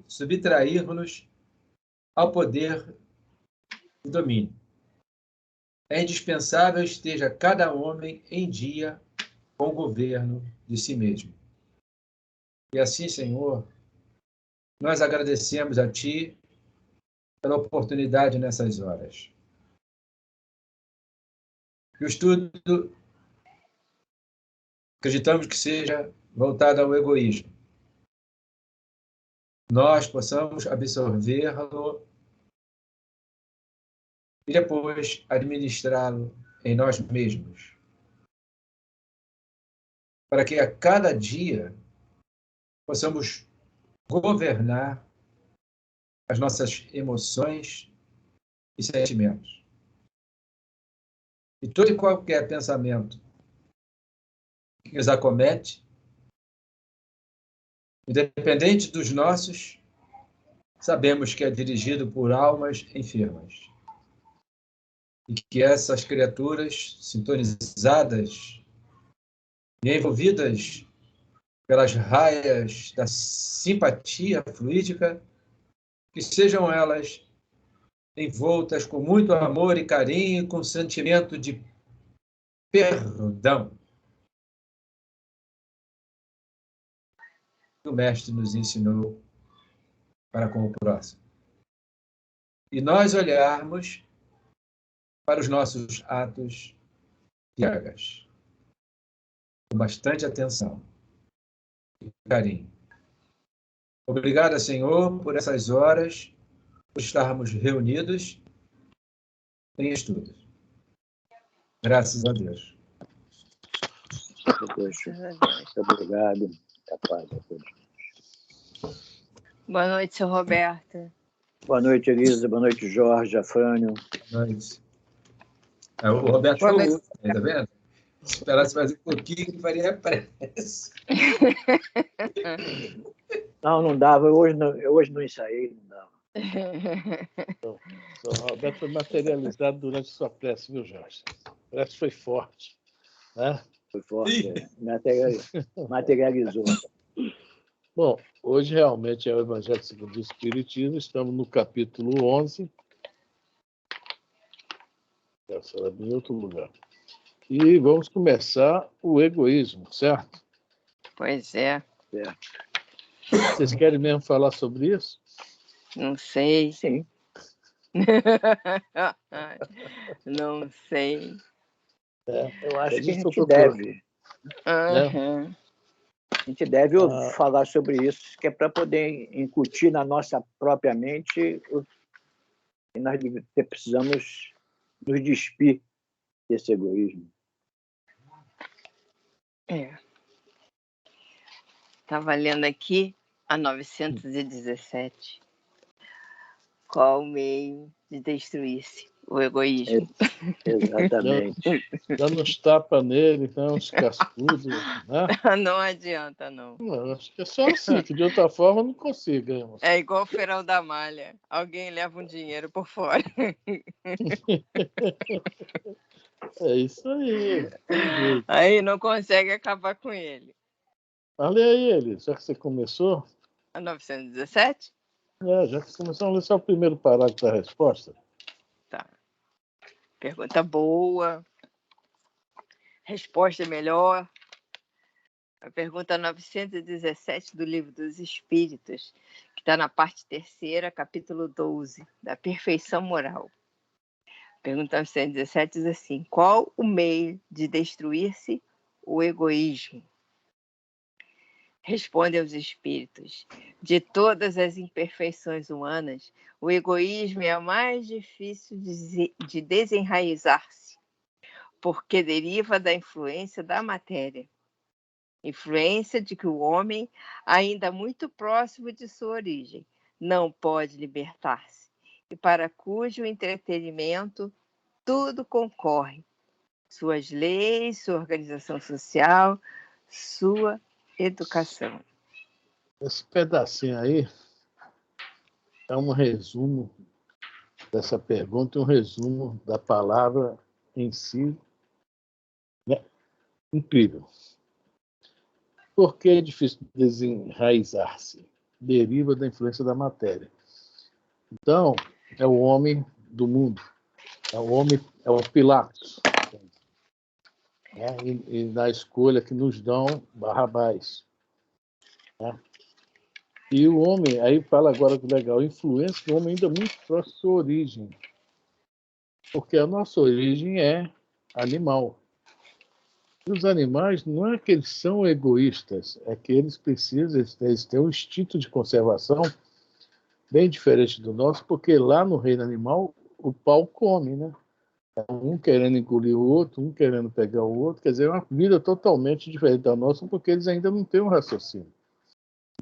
subtrair-nos ao poder e domínio. É indispensável esteja cada homem em dia com o governo de si mesmo. E assim, Senhor, nós agradecemos a Ti pela oportunidade nessas horas. Que o estudo, acreditamos que seja voltado ao egoísmo. Nós possamos absorvê-lo e depois administrá-lo em nós mesmos, para que a cada dia possamos governar as nossas emoções e sentimentos. E todo e qualquer pensamento que nos acomete, independente dos nossos, sabemos que é dirigido por almas enfermas. E que essas criaturas sintonizadas e envolvidas pelas raias da simpatia fluídica, que sejam elas envoltas com muito amor e carinho e com sentimento de perdão. O Mestre nos ensinou para com o próximo. E nós olharmos para os nossos atos piegas, com bastante atenção e carinho. Obrigado, Senhor, por essas horas, por estarmos reunidos em estudos. Graças a Deus. Muito obrigado. Capaz a todos. Boa noite, seu Roberto. Boa noite, Elisa. Boa noite, Jorge, Afrânio. Boa noite. O Roberto falou, tá vendo? Se esperasse mais um pouquinho, ele faria pressa. Não dava. Hoje não ensaiei, não dava. Então, o Roberto foi materializado durante sua prece, viu, Jorge? A prece foi forte, né? Foi forte, materializou. Bom, hoje realmente é o Evangelho segundo o Espiritismo, estamos no capítulo 11. Essa era em outro lugar. E vamos começar o egoísmo, certo? Pois é. Vocês querem mesmo falar sobre isso? Não sei. Sim. Não sei. Eu acho que a gente deve. Uhum. A gente deve falar sobre isso, que é para poder incutir na nossa própria mente e nós precisamos nos despir desse egoísmo. Estava lendo aqui a 917. Qual o meio de destruir-se? O egoísmo. Exatamente. Dando uns tapas nele, uns cascudos, né? Não adianta, não. Acho que é só assim, que de outra forma não consigo. É igual o Feirão da Malha. Alguém leva um dinheiro por fora. É isso aí. Aí não consegue acabar com ele. Olha aí, ele. Já que você começou? A 917? Já que você começou, vamos ler só o primeiro parágrafo da resposta. Tá. Pergunta boa. Resposta melhor. A pergunta 917 do Livro dos Espíritos, que está na parte 3ª, capítulo 12, da perfeição moral. Pergunta 917 diz assim: qual o meio de destruir-se o egoísmo? Responde aos espíritos: de todas as imperfeições humanas, o egoísmo é a mais difícil de desenraizar-se, porque deriva da influência da matéria. Influência de que o homem, ainda muito próximo de sua origem, não pode libertar-se, e para cujo entretenimento tudo concorre: suas leis, sua organização social, sua educação. Esse pedacinho aí é um resumo dessa pergunta, um resumo da palavra em si, né? Incrível. Por que é difícil desenraizar-se? deriva da influência da matéria. Então, é o homem do mundo, é o homem, é o Pilatos, né? E na escolha que nos dão Barrabás, né? E o homem, aí fala agora que legal, a influência do homem ainda muito próxima à sua origem, porque a nossa origem é animal. E os animais não é que eles são egoístas, é que eles precisam, eles têm um instinto de conservação bem diferente do nosso, porque lá no reino animal o pau come, né? Um querendo engolir o outro, um querendo pegar o outro, quer dizer, é uma vida totalmente diferente da nossa, porque eles ainda não têm um raciocínio.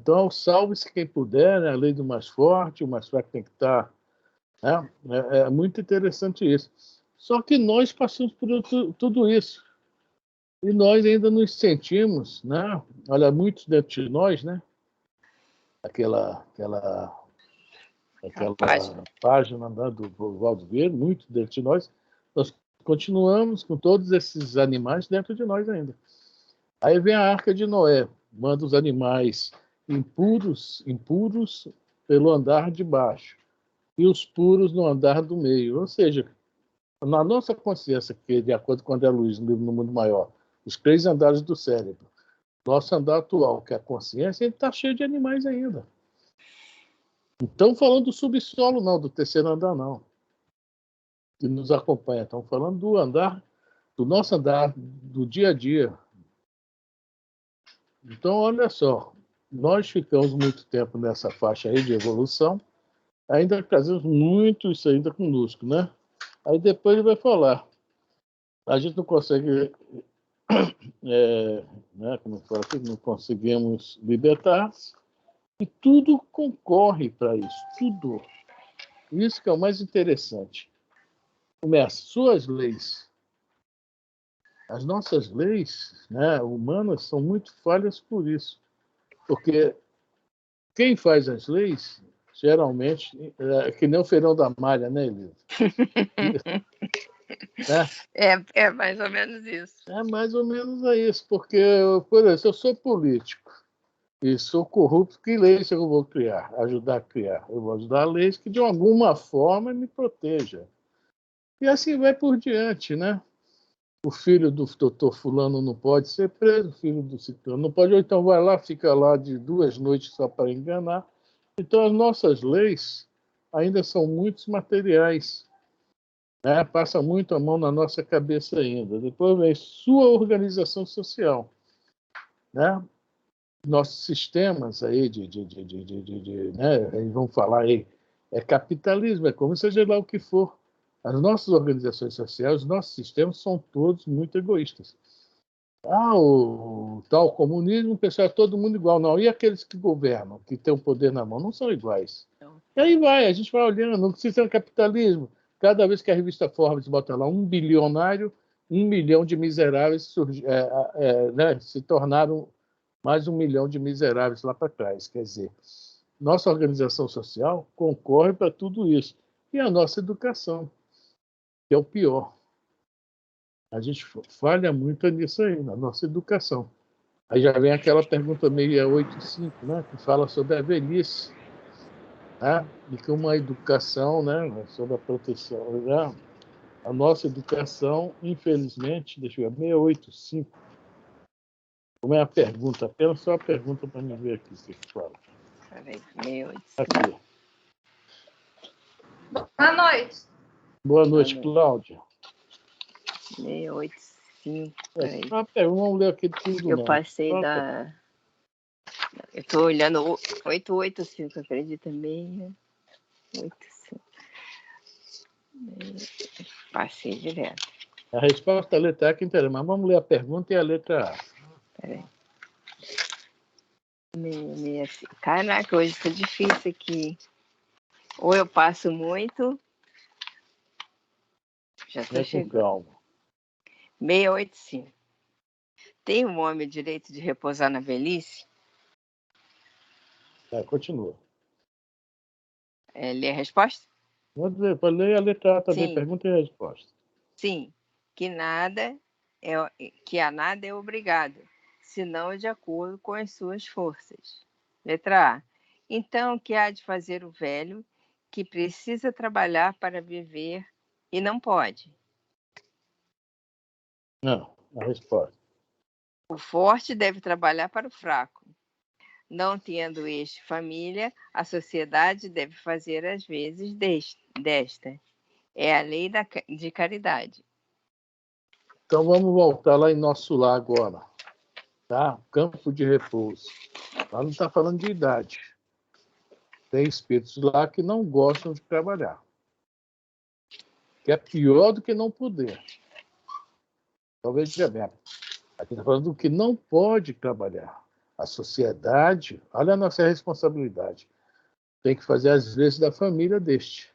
Então, salve-se quem puder, né? A lei do mais forte, o mais fraco tem que estar. Né? É muito interessante isso. Só que nós passamos por tudo isso. E nós ainda nos sentimos, né? Olha, muitos dentro de nós, né? Aquela página, né, do Valdo Vieira, muito dentro de nós continuamos com todos esses animais dentro de nós ainda. Aí vem a Arca de Noé, manda os animais impuros pelo andar de baixo e os puros no andar do meio. Ou seja, na nossa consciência, que de acordo com André Luiz, no livro No Mundo Maior, os 3 andares do cérebro, nosso andar atual, que é a consciência, ele está cheio de animais ainda. Não estamos falando do subsolo, não, do terceiro andar, não, que nos acompanha. Estamos falando do andar, do nosso andar, do dia a dia. Então, olha só, nós ficamos muito tempo nessa faixa aí de evolução, ainda trazemos muito isso ainda conosco, né? Aí depois ele vai falar. A gente não consegue, né, como eu falo aqui, não conseguimos libertar, e tudo concorre para isso, tudo. Isso que é o mais interessante. Começa, suas leis. As nossas leis, né, humanas são muito falhas por isso. Porque quem faz as leis, geralmente, é que nem o feirão da malha, né, Elisa? Né? É mais ou menos isso. É mais ou menos isso, porque, por exemplo, se eu sou político e sou corrupto, que leis eu vou criar? Ajudar a criar? Eu vou ajudar leis que, de alguma forma, me protejam. E assim vai por diante, né? O filho do doutor fulano não pode ser preso, o filho do ciclano não pode, ou então vai lá, fica lá de 2 noites só para enganar. Então, as nossas leis ainda são muito materiais, né? Passa muito a mão na nossa cabeça ainda. Depois vem sua organização social, né? Nossos sistemas aí né? Vamos falar aí, é capitalismo, é como seja lá o que for. As nossas organizações sociais, os nossos sistemas são todos muito egoístas. O tal comunismo, o pessoal é todo mundo igual. Não, e aqueles que governam, que têm o poder na mão, não são iguais. Não. E aí vai, a gente vai olhando, no sistema capitalismo, cada vez que a revista Forbes bota lá 1 bilionário, 1 milhão de miseráveis né, se tornaram mais 1 milhão de miseráveis lá para trás. Quer dizer, nossa organização social concorre para tudo isso. E a nossa educação, que é o pior. A gente falha muito nisso aí, na nossa educação. Aí já vem aquela pergunta 685, né, que fala sobre a velhice, né, e que uma educação, né, sobre a proteção, né, a nossa educação, infelizmente, deixa eu ver, 685. Como é a pergunta? Apenas só a pergunta para me ver aqui, se fala. Peraí, 685. Aqui. Boa noite. Boa noite, Cláudia. 685. Vamos ler aqui tudo. Eu passei da... Eu estou olhando 885, acredita? 685. Passei direto. A resposta, a letra A que interessa, mas vamos ler a pergunta e a letra A. Peraí. Caraca, hoje está difícil aqui. Ou eu passo muito... Já estou chegando. Calma. 685. Tem um homem direito de repousar na velhice? Continua. Lê a resposta? Pode ler a letra A também, Sim. Pergunta e a resposta. Sim, que a nada é obrigado, senão de acordo com as suas forças. Letra A. Então, o que há de fazer o velho que precisa trabalhar para viver e não pode? Não, a resposta. O forte deve trabalhar para o fraco. Não tendo este família, a sociedade deve fazer as vezes desta. É a lei de caridade. Então vamos voltar lá em nosso lar agora, tá? Campo de repouso. Lá não está falando de idade. Tem espíritos lá que não gostam de trabalhar, que é pior do que não poder. Talvez veja bem. Aqui está falando do que não pode trabalhar. A sociedade, olha a nossa responsabilidade, tem que fazer as vezes da família deste.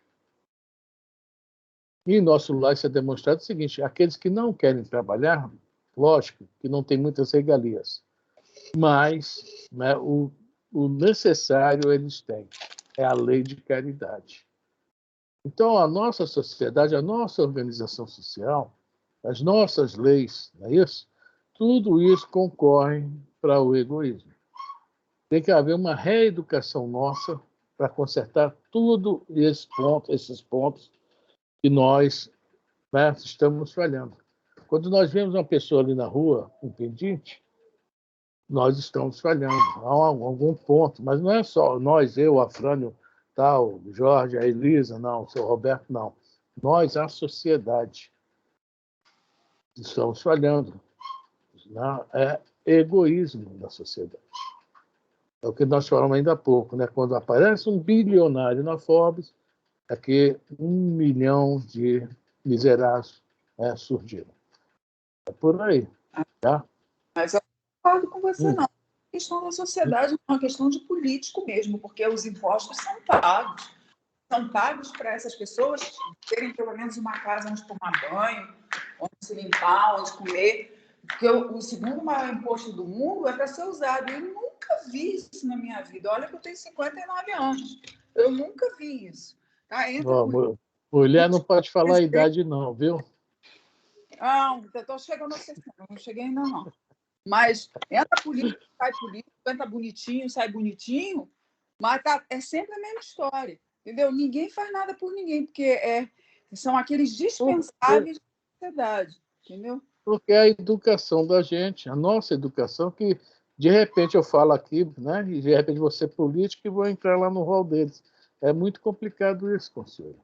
E em nosso lar isso é demonstrado o seguinte: aqueles que não querem trabalhar, lógico que não tem muitas regalias, mas né, o necessário eles têm. É a lei de caridade. Então, a nossa sociedade, a nossa organização social, as nossas leis, não é isso? Tudo isso concorre para o egoísmo. Tem que haver uma reeducação nossa para consertar tudo esses pontos que nós, né, estamos falhando. Quando nós vemos uma pessoa ali na rua, um pendente, nós estamos falhando. Há algum ponto, mas não é só nós, eu, a Frânio, tal, o Jorge, a Elisa, não, o seu Roberto, não. Nós, a sociedade, estamos falhando. Não, é egoísmo da sociedade. É o que nós falamos ainda há pouco, né? Quando aparece um bilionário na Forbes, é que 1 milhão de miseráveis surgiram. É por aí, tá? Mas eu não concordo com você, não. A questão da sociedade é uma questão de político mesmo, porque os impostos são pagos. São pagos para essas pessoas terem pelo menos uma casa onde tomar banho, onde se limpar, onde comer. Porque o segundo maior imposto do mundo é para ser usado. Eu nunca vi isso na minha vida. Olha que eu tenho 59 anos. Eu nunca vi isso. Tá? Entra mulher não pode falar a idade, não, viu? Não, estou chegando a 60, não cheguei ainda não. Mas entra político, sai político, entra bonitinho, sai bonitinho, mas é sempre a mesma história, entendeu? Ninguém faz nada por ninguém, porque são aqueles dispensáveis da sociedade, entendeu? Porque é a educação da gente, a nossa educação, que de repente eu falo aqui, né, e de repente você é político e vou entrar lá no rol deles. É muito complicado isso, Conselho.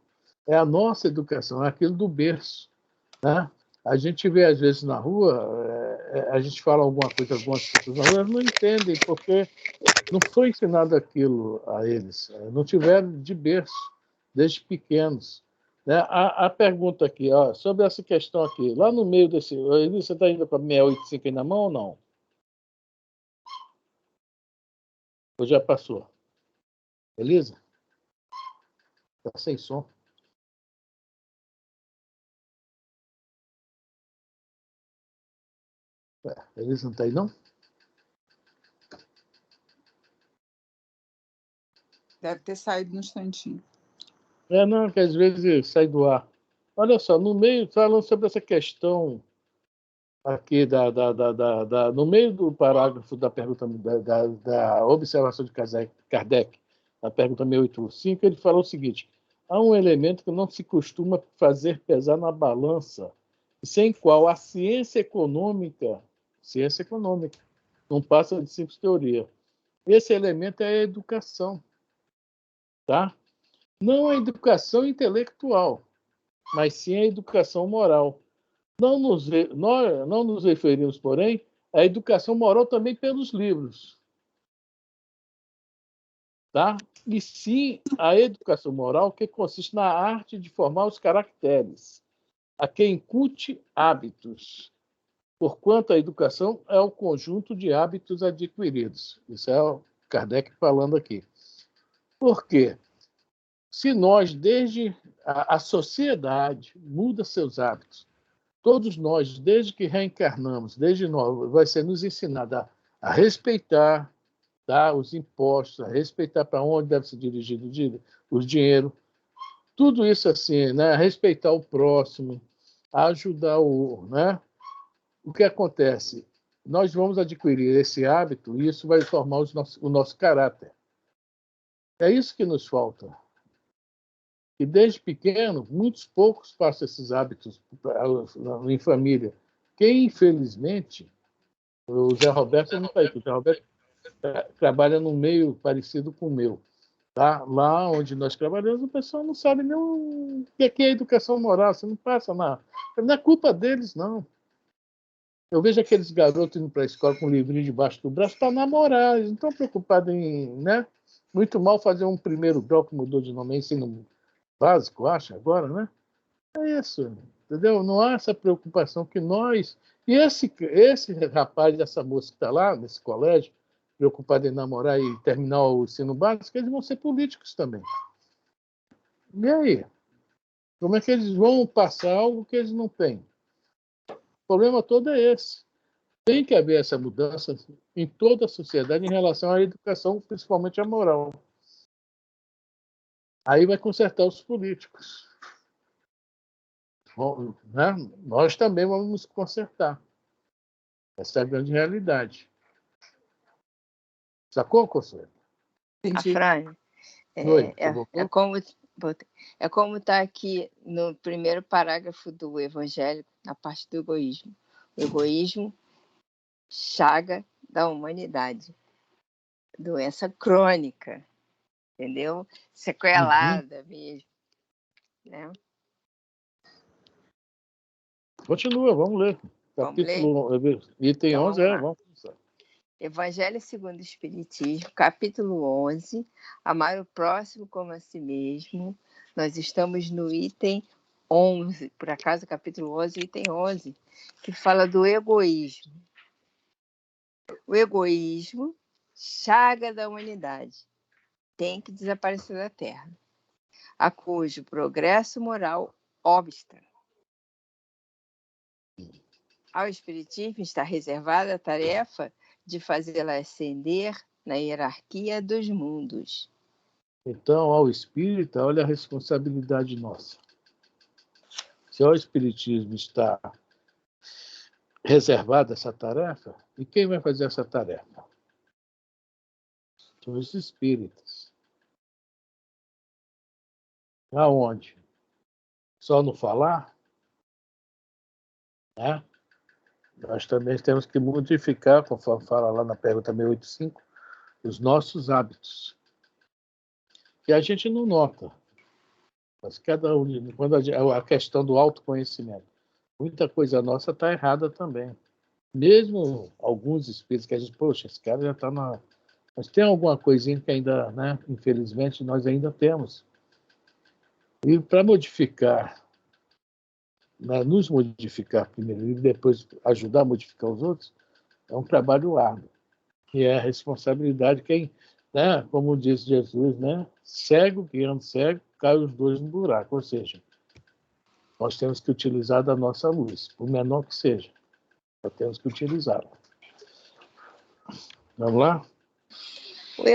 É a nossa educação, é aquilo do berço, né? A gente vê, às vezes, na rua, a gente fala alguma coisa, algumas pessoas na rua, elas não entendem, porque não foi ensinado aquilo a eles. Não tiveram de berço, desde pequenos. Né? A pergunta aqui, ó, sobre essa questão aqui, lá no meio desse... Você está indo com a 685 aí na mão ou não? Ou já passou? Beleza? Está sem som. Eles não estão aí, não? Deve ter saído no instantinho. Não, que às vezes sai do ar. Olha só, no meio, falando sobre essa questão aqui, no meio do parágrafo da pergunta da observação de Kardec, na pergunta 685, ele falou o seguinte: há um elemento que não se costuma fazer pesar na balança, sem qual a ciência econômica não passa de simples teoria. Esse elemento é a educação, tá? Não a educação intelectual, mas sim a educação moral. Nós não nos referimos, porém, à educação moral também pelos livros, tá? E sim a educação moral que consiste na arte de formar os caracteres, a quem incute hábitos, porquanto a educação é o conjunto de hábitos adquiridos. Isso é o Kardec falando aqui. Por quê? Se nós, desde a sociedade, muda seus hábitos, todos nós, desde que reencarnamos, desde nós, vai ser nos ensinado a respeitar, tá, os impostos, a respeitar para onde deve ser dirigido o dinheiro, tudo isso assim, né, a respeitar o próximo, a ajudar né? O que acontece? Nós vamos adquirir esse hábito e isso vai formar o nosso caráter. É isso que nos falta. E desde pequeno, muitos poucos passam esses hábitos em família. Que, infelizmente, o Zé Roberto não está aí, porque o Zé Roberto trabalha num meio parecido com o meu. Tá? Lá onde nós trabalhamos, o pessoal não sabe nem o que é educação moral, você não passa nada. Não é culpa deles, não. Eu vejo aqueles garotos indo para a escola com um livrinho debaixo do braço para namorar, eles não estão preocupados em, né? Muito mal fazer um primeiro grau que mudou de nome, ensino básico, acho, agora, né? É isso, entendeu? Não há essa preocupação que nós... E esse rapaz, essa moça que está lá nesse colégio, preocupado em namorar e terminar o ensino básico, eles vão ser políticos também. E aí? Como é que eles vão passar algo que eles não têm? O problema todo é esse. Tem que haver essa mudança em toda a sociedade em relação à educação, principalmente a moral. Aí vai consertar os políticos. Bom, né? Nós também vamos nos consertar. Essa é a grande realidade. Sacou, Consuelo? Afrânio, é como está aqui no primeiro parágrafo do Evangelho, na parte do egoísmo. O egoísmo, chaga da humanidade. Doença crônica, entendeu? Sequelada mesmo. Né? Continua, vamos ler. Capítulo, item então, 11, vamos começar. Evangelho segundo o Espiritismo, capítulo 11, amar o próximo como a si mesmo. Nós estamos no item 11, por acaso, capítulo 11, item 11, que fala do egoísmo. O egoísmo, chaga da humanidade, tem que desaparecer da Terra, a cujo progresso moral obsta. Ao Espiritismo está reservada a tarefa de fazê-la ascender na hierarquia dos mundos. Então, ao Espírita, olha a responsabilidade nossa. Se ao Espiritismo está reservada essa tarefa, e quem vai fazer essa tarefa? São os espíritas. Aonde? Só no falar? Né? Nós também temos que modificar, conforme fala lá na pergunta 685, os nossos hábitos. Que a gente não nota. Mas cada um, quando a questão do autoconhecimento, muita coisa nossa está errada também. Mesmo alguns espíritos que a gente, poxa, esse cara já está na... Mas tem alguma coisinha que ainda, né, infelizmente, nós ainda temos. E para modificar, né, nos modificar primeiro e depois ajudar a modificar os outros, é um trabalho árduo. E é a responsabilidade de quem, né, como disse Jesus, né, cego guiando cego, cai os dois no buraco. Ou seja, nós temos que utilizar da nossa luz, por menor que seja. Nós temos que utilizá-la. Vamos lá? O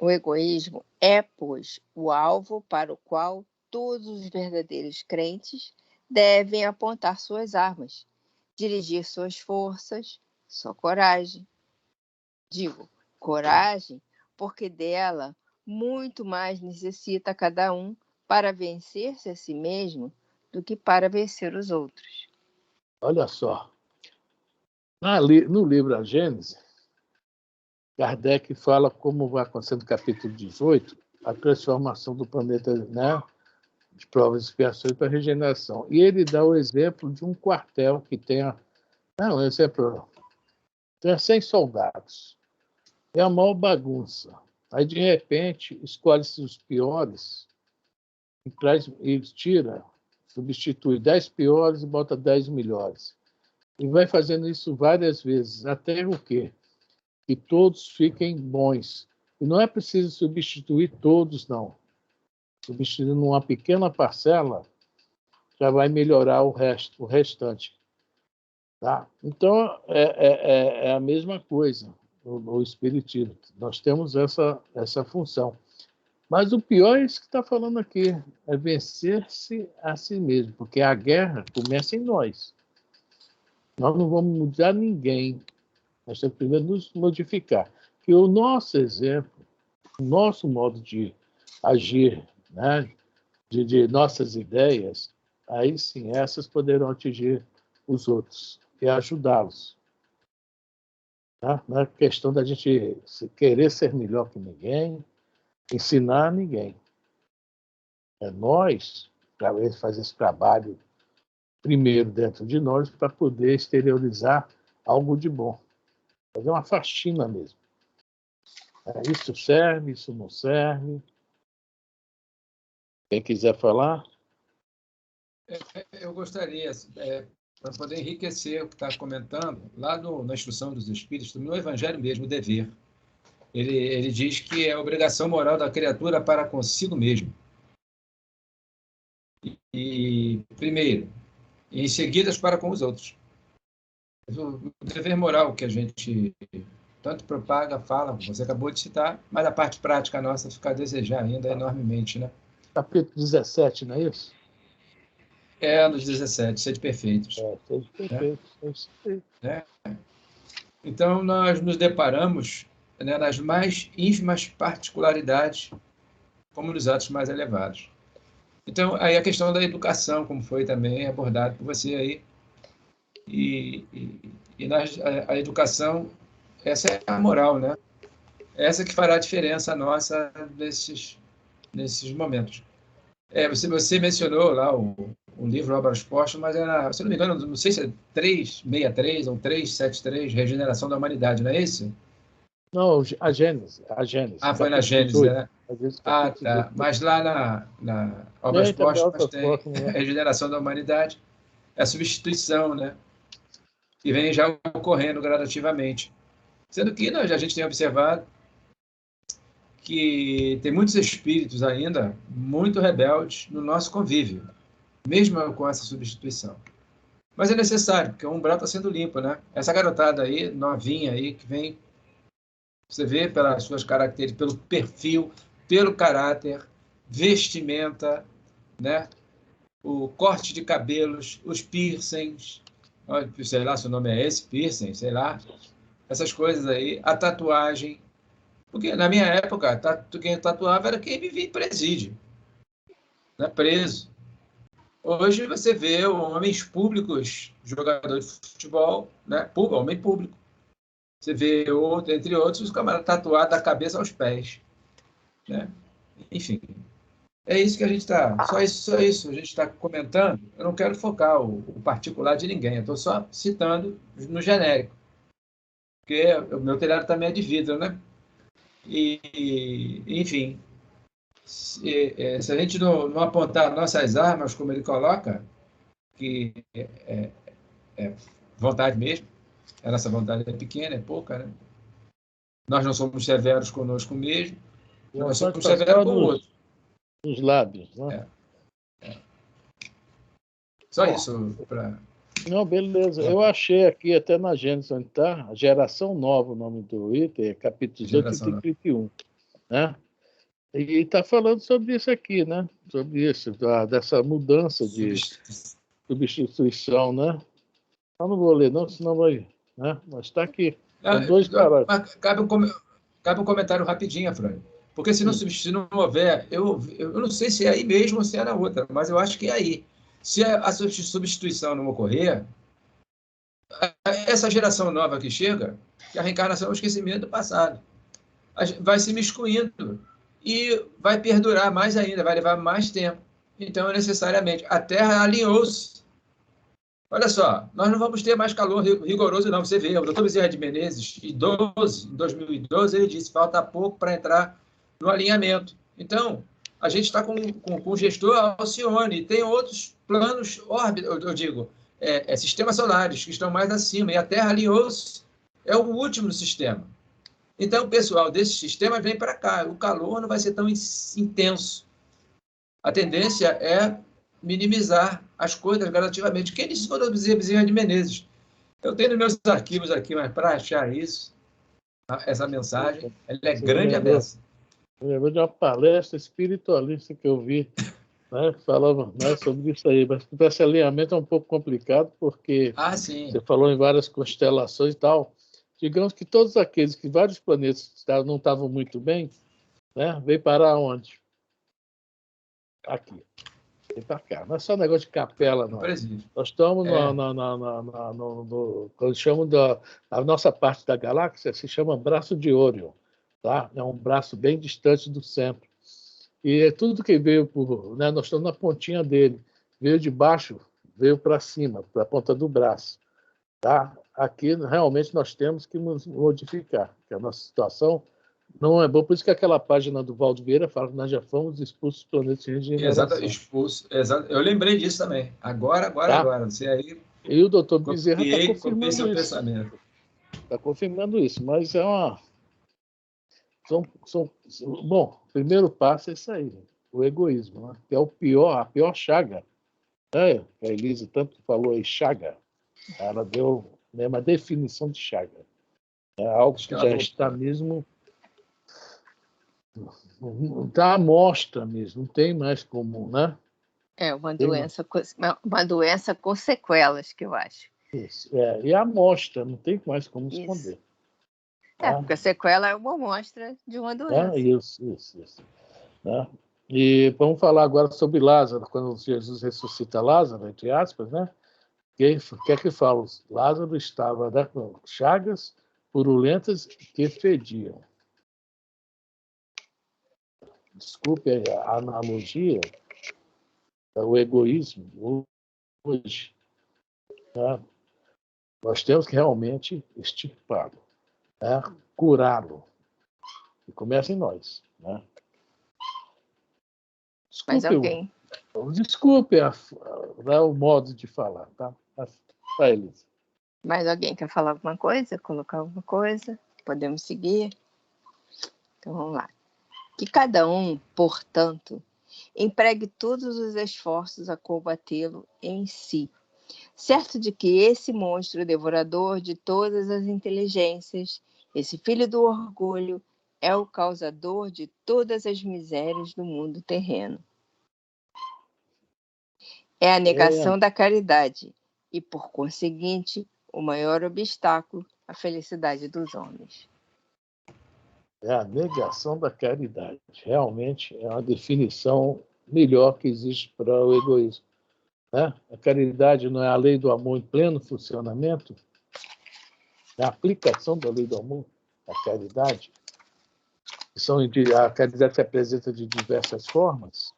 egoísmo é, pois, o alvo para o qual todos os verdadeiros crentes devem apontar suas armas, dirigir suas forças, sua coragem. Digo, coragem, porque dela muito mais necessita cada um para vencer-se a si mesmo do que para vencer os outros. Olha só. No livro A Gênese, Kardec fala como vai acontecer no capítulo 18 a transformação do planeta, né, de provas e expiações para regeneração. E ele dá o exemplo de um quartel que tem tem 100 soldados. É a maior bagunça. Aí, de repente, escolhe-se os piores e tira, substitui 10 piores e bota 10 melhores. E vai fazendo isso várias vezes, até o quê? Que todos fiquem bons. E não é preciso substituir todos, não. Substituindo uma pequena parcela, já vai melhorar o restante. Tá? Então, é a mesma coisa no Espiritismo. Nós temos essa função. Mas o pior é isso que está falando aqui, é vencer-se a si mesmo, porque a guerra começa em nós. Nós não vamos mudar ninguém. Nós temos primeiro nos modificar. Que o nosso exemplo o nosso modo de agir, né? de nossas ideias, aí sim, essas poderão atingir os outros e ajudá-los. Tá? Não é questão da gente querer ser melhor que ninguém, ensinar ninguém. É nós fazer esse trabalho primeiro dentro de nós para poder exteriorizar algo de bom. Fazer uma faxina mesmo. Isso serve, isso não serve. Quem quiser falar? Eu gostaria, para poder enriquecer o que está comentando, lá na Instrução dos Espíritos, no Evangelho mesmo, o dever, ele diz que é a obrigação moral da criatura para consigo mesmo. E primeiro, e em seguida para com os outros. O dever moral que a gente tanto propaga, fala, você acabou de citar, mas a parte prática nossa fica a desejar ainda enormemente, né? Capítulo 17, não é isso? Nos 17, Sede Perfeitos. Sede Perfeitos. Né? Então, nós nos deparamos, né, nas mais ínfimas particularidades, como nos atos mais elevados. Então, aí a questão da educação, como foi também abordado por você aí, e a educação, essa é a moral, né? Essa que fará a diferença nossa nesses momentos. Você mencionou lá o livro Obras Póstumas, mas era, se não me engano, não sei se é 363 ou 373, Regeneração da Humanidade, não é isso? Não, a Gênese. Foi na Gênese, né? Tá. Mas lá na Obras Póstumas tem a Regeneração da Humanidade, é a substituição, né? Que vem já ocorrendo gradativamente. Sendo que a gente tem observado que tem muitos espíritos ainda muito rebeldes no nosso convívio, mesmo com essa substituição. Mas é necessário, porque o umbral está sendo limpo, né? Essa garotada aí, novinha aí, que vem, você vê pelas suas características, pelo perfil, pelo caráter, vestimenta, né? O corte de cabelos, os piercings, sei lá se o nome é esse, piercing, sei lá, essas coisas aí, a tatuagem. Porque na minha época, quem tatuava era quem vivia em presídio, né? Preso. Hoje você vê homens públicos, jogadores de futebol, né? Homem público. Você vê, entre outros, os camaradas tatuados da cabeça aos pés. Né? Enfim, é isso que a gente está... Só isso a gente está comentando. Eu não quero focar o particular de ninguém, eu estou só citando no genérico. Porque o meu telhado também é de vidro, né? Enfim, se a gente não apontar nossas armas, como ele coloca, que é vontade mesmo, a nossa vontade é pequena, é pouca, né? Nós não somos severos conosco mesmo, nós somos severos com o outro. Os lábios, né? Só isso para... Não, beleza. Eu achei aqui, até na Gênesis, onde está, a Geração Nova, o nome do item, capítulo 18 e 31. Né? E está falando sobre isso aqui, né? Sobre isso, dessa mudança de substituição, né? Eu não vou ler, não, senão vai... Né? Mas está aqui. São dois parágrafos. Cabe um comentário rapidinho, Fran. Porque se não houver... Eu não sei se é aí mesmo ou se é na outra, mas eu acho que é aí. Se a substituição não ocorrer, essa geração nova que chega, que a reencarnação é o esquecimento do passado, vai se miscuindo e vai perdurar mais ainda, vai levar mais tempo. Então, necessariamente, a Terra alinhou-se. Olha só, nós não vamos ter mais calor rigoroso, não. Você vê, o doutor Bezerra de Menezes, em 2012, ele disse, falta pouco para entrar no alinhamento. Então, a gente está com o gestor Alcione, e tem outros planos órbitas, eu digo, sistemas solares, que estão mais acima, e a Terra alinhou-se, é o último sistema. Então, o pessoal desse sistema vem para cá, o calor não vai ser tão intenso. A tendência é minimizar as coisas gradativamente. Quem disse foi o Bezerra de Menezes? Eu tenho nos meus arquivos aqui, mas para achar isso, essa mensagem, ela é grande a beça. Eu lembro de uma palestra espiritualista que eu vi, né, que falava, né, sobre isso aí, mas esse alinhamento é um pouco complicado, porque você falou em várias constelações e tal. Digamos que todos aqueles que vários planetas não estavam muito bem, né? Veio parar onde? Aqui. Veio para cá. Não é só negócio de capela, não. Nós estamos quando chamam a nossa parte da galáxia, se chama braço de Órion, tá? É um braço bem distante do centro. E é tudo que veio né? Nós estamos na pontinha dele. Veio de baixo, veio para cima, para a ponta do braço. Tá? Aqui, realmente, nós temos que nos modificar, porque a nossa situação não é boa. Por isso que aquela página do Valdo Vieira fala que nós já fomos expulsos do planeta de regeneração. Expulso. Eu lembrei disso também. Agora. Você aí... E o doutor Bezerra está confirmando seu isso. Pensamento. Está confirmando isso, mas é uma... Bom, o primeiro passo é isso aí, o egoísmo, né? Que é a pior chaga. A Elise tanto falou aí, chaga. Ela deu mesmo a definição de chaga. É algo que já está mesmo... Está à mostra mesmo, não tem mais como, né? É uma doença com sequelas, que eu acho. Isso, e a amostra, não tem mais como esconder. Porque a sequela é uma amostra de uma doença. Isso. Né? E vamos falar agora sobre Lázaro, quando Jesus ressuscita Lázaro, entre aspas, né? O que é que fala? Lázaro estava, né, com chagas purulentas que fediam. Desculpe a analogia, o egoísmo hoje. Né? Nós temos que realmente extirpá-lo, né? Curá-lo. E começa em nós. Né? Desculpe o modo de falar, tá? Vai, Elisa. Mais alguém quer falar alguma coisa? Colocar alguma coisa? Podemos seguir? Então vamos lá. Que cada um, portanto, empregue todos os esforços a combatê-lo em si, certo de que esse monstro devorador de todas as inteligências, esse filho do orgulho, é o causador de todas as misérias do mundo terreno. É a negação da caridade e, por conseguinte, o maior obstáculo à felicidade dos homens. É a negação da caridade. Realmente é uma definição melhor que existe para o egoísmo. Né? A caridade não é a lei do amor em pleno funcionamento? É a aplicação da lei do amor, a caridade. A caridade se apresenta de diversas formas,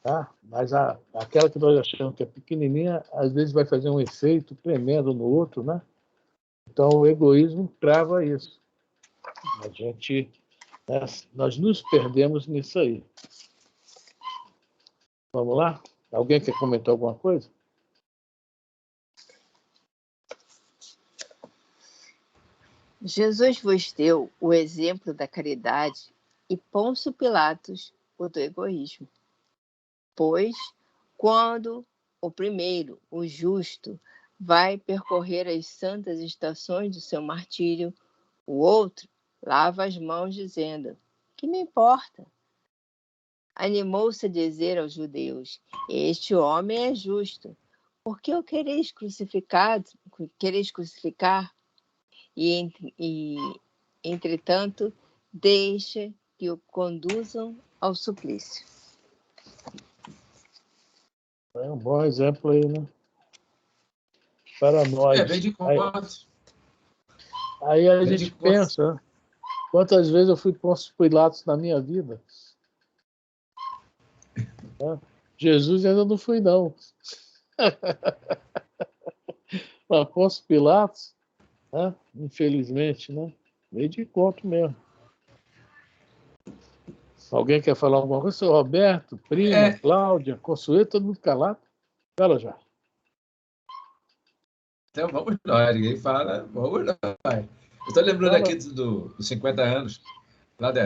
tá? Mas aquela que nós achamos que é pequenininha, às vezes vai fazer um efeito tremendo no outro, né? Então, o egoísmo trava isso. Nós nos perdemos nisso aí. Vamos lá? Alguém quer comentar alguma coisa? Jesus vos deu o exemplo da caridade e Pôncio Pilatos o do egoísmo. Pois, quando o primeiro, o justo, vai percorrer as santas estações do seu martírio, o outro lava as mãos dizendo: que me importa? Animou-se a dizer aos judeus: este homem é justo. Por que o quereis crucificar? E, entretanto, deixa que o conduzam ao suplício. É um bom exemplo aí, né? Para nós. Vem de conta. Aí a gente pensa, né? Quantas vezes eu fui Pôncio Pilatos na minha vida? Jesus ainda não fui, não. Mas Pôncio Pilatos, né? Infelizmente, né? Meio de encontro mesmo. Alguém quer falar alguma coisa? Seu Roberto, Prima, Cláudia, Consuelo, todo mundo calado? Fala já. Então vamos nós, ninguém fala, vamos nós. Eu estou lembrando aqui dos 50 anos.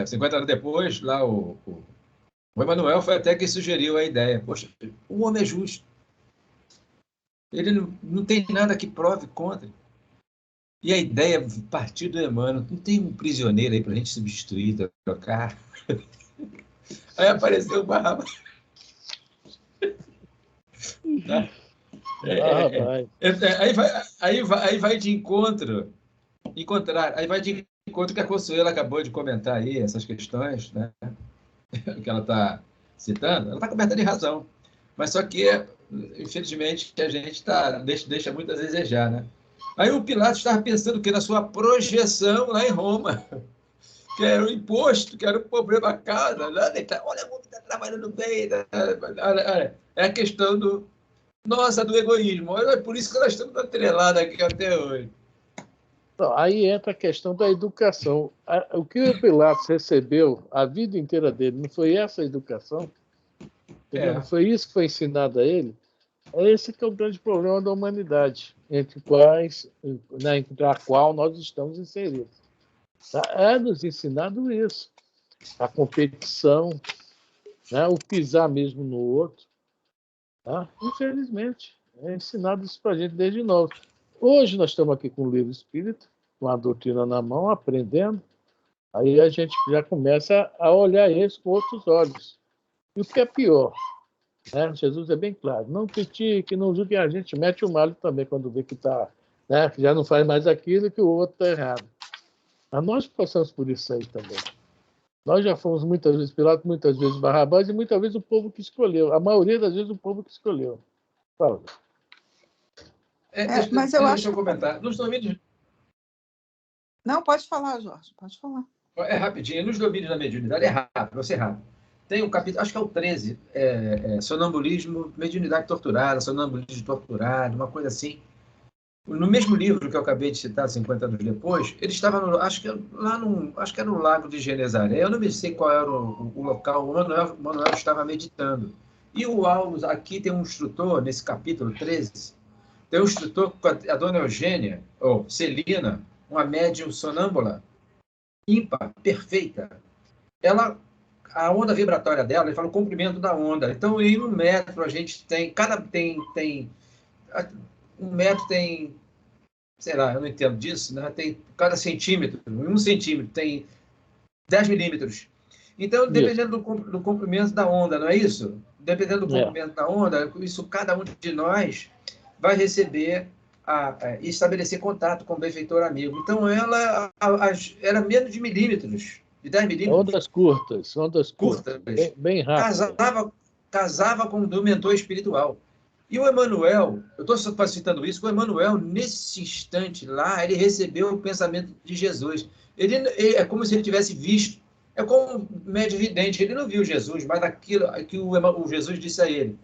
50 anos depois, lá o Emmanuel foi até que sugeriu a ideia. Poxa, o homem é justo. Ele não tem nada que prove contra. E a ideia partiu do Emmanuel. Não tem um prisioneiro aí para a gente substituir, trocar. Aí apareceu o Barba. Tá? Aí vai de encontro. Aí vai de encontro que a Consuelo acabou de comentar aí, essas questões, né, que ela está citando, ela está coberta de razão. Mas só que, infelizmente, a gente deixa muito a desejar, né? Aí o Pilatos estava pensando que na sua projeção lá em Roma, que era o imposto, que era o problema a casa. Olha como está trabalhando bem. É a questão do egoísmo. É por isso que nós estamos atrelados aqui até hoje. Então, aí entra a questão da educação. O que o Pilatos recebeu a vida inteira dele, não foi essa a educação? Não foi isso que foi ensinado a ele? Esse que é o grande problema da humanidade, entre a qual nós estamos inseridos. É nos ensinado isso. A competição, né? O pisar mesmo no outro. Tá? Infelizmente, é ensinado isso para a gente desde novo. Hoje nós estamos aqui com o livro espírita, com a doutrina na mão, aprendendo. Aí a gente já começa a olhar isso com outros olhos. E o que é pior, né? Jesus é bem claro, não critique, não julgue, a gente mete o malho também quando vê que que já não faz mais aquilo e que o outro está errado. Mas nós passamos por isso aí também. Nós já fomos muitas vezes Pilatos, muitas vezes Barrabás e muitas vezes o povo que escolheu. A maioria das vezes o povo que escolheu. Fala. Mas eu acho... Deixa eu comentar. Nos domínios... Não, pode falar, Jorge, pode falar. É rapidinho. Nos domínios da mediunidade, é rápido, vai ser rápido. Tem um capítulo, acho que é o 13, sonambulismo, mediunidade torturada, sonambulismo torturado, uma coisa assim. No mesmo livro que eu acabei de citar, 50 anos depois, ele estava, acho que era no Lago de Genezaré, eu não me sei qual era o local, o Manuel estava meditando. E o Aulus, aqui tem um instrutor, nesse capítulo 13, tem um instrutor, a dona Eugênia, ou Celina, uma médium sonâmbula, ímpar, perfeita. A onda vibratória dela, ele fala o comprimento da onda. Então, em 1 metro, a gente tem... Um metro tem... Sei lá, eu não entendo disso, né? Tem cada centímetro. Em 1 centímetro tem 10 milímetros. Então, dependendo do comprimento da onda, não é isso? Dependendo do comprimento da onda, isso cada um de nós vai receber e estabelecer contato com o benfeitor amigo. Então, ela era menos de milímetros, de 10 milímetros. Ondas curtas. Bem rápidas. Casava com o mentor espiritual. E o Emmanuel, eu estou citando isso, o Emmanuel, nesse instante lá, ele recebeu o pensamento de Jesus. Ele é como se ele tivesse visto. É como um médio vidente, ele não viu Jesus, mas aquilo que o Jesus disse a ele.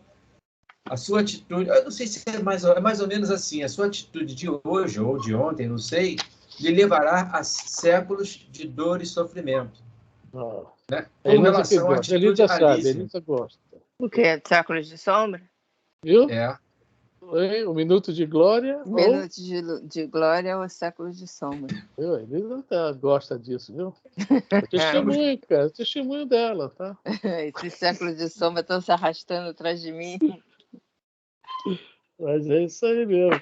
A sua atitude, eu não sei se é mais ou menos assim, a sua atitude de hoje ou de ontem, não sei, lhe levará a séculos de dor e sofrimento. Né? Com relação à atitude Elisa sabe, Elisa gosta. O que é séculos de sombra? Viu? É. O minuto de glória. Minuto de glória ou séculos de sombra. Elisa gosta disso, viu? Testemunho, cara. Testemunho dela, tá? Esses séculos de sombra estão se arrastando atrás de mim. Mas é isso aí mesmo.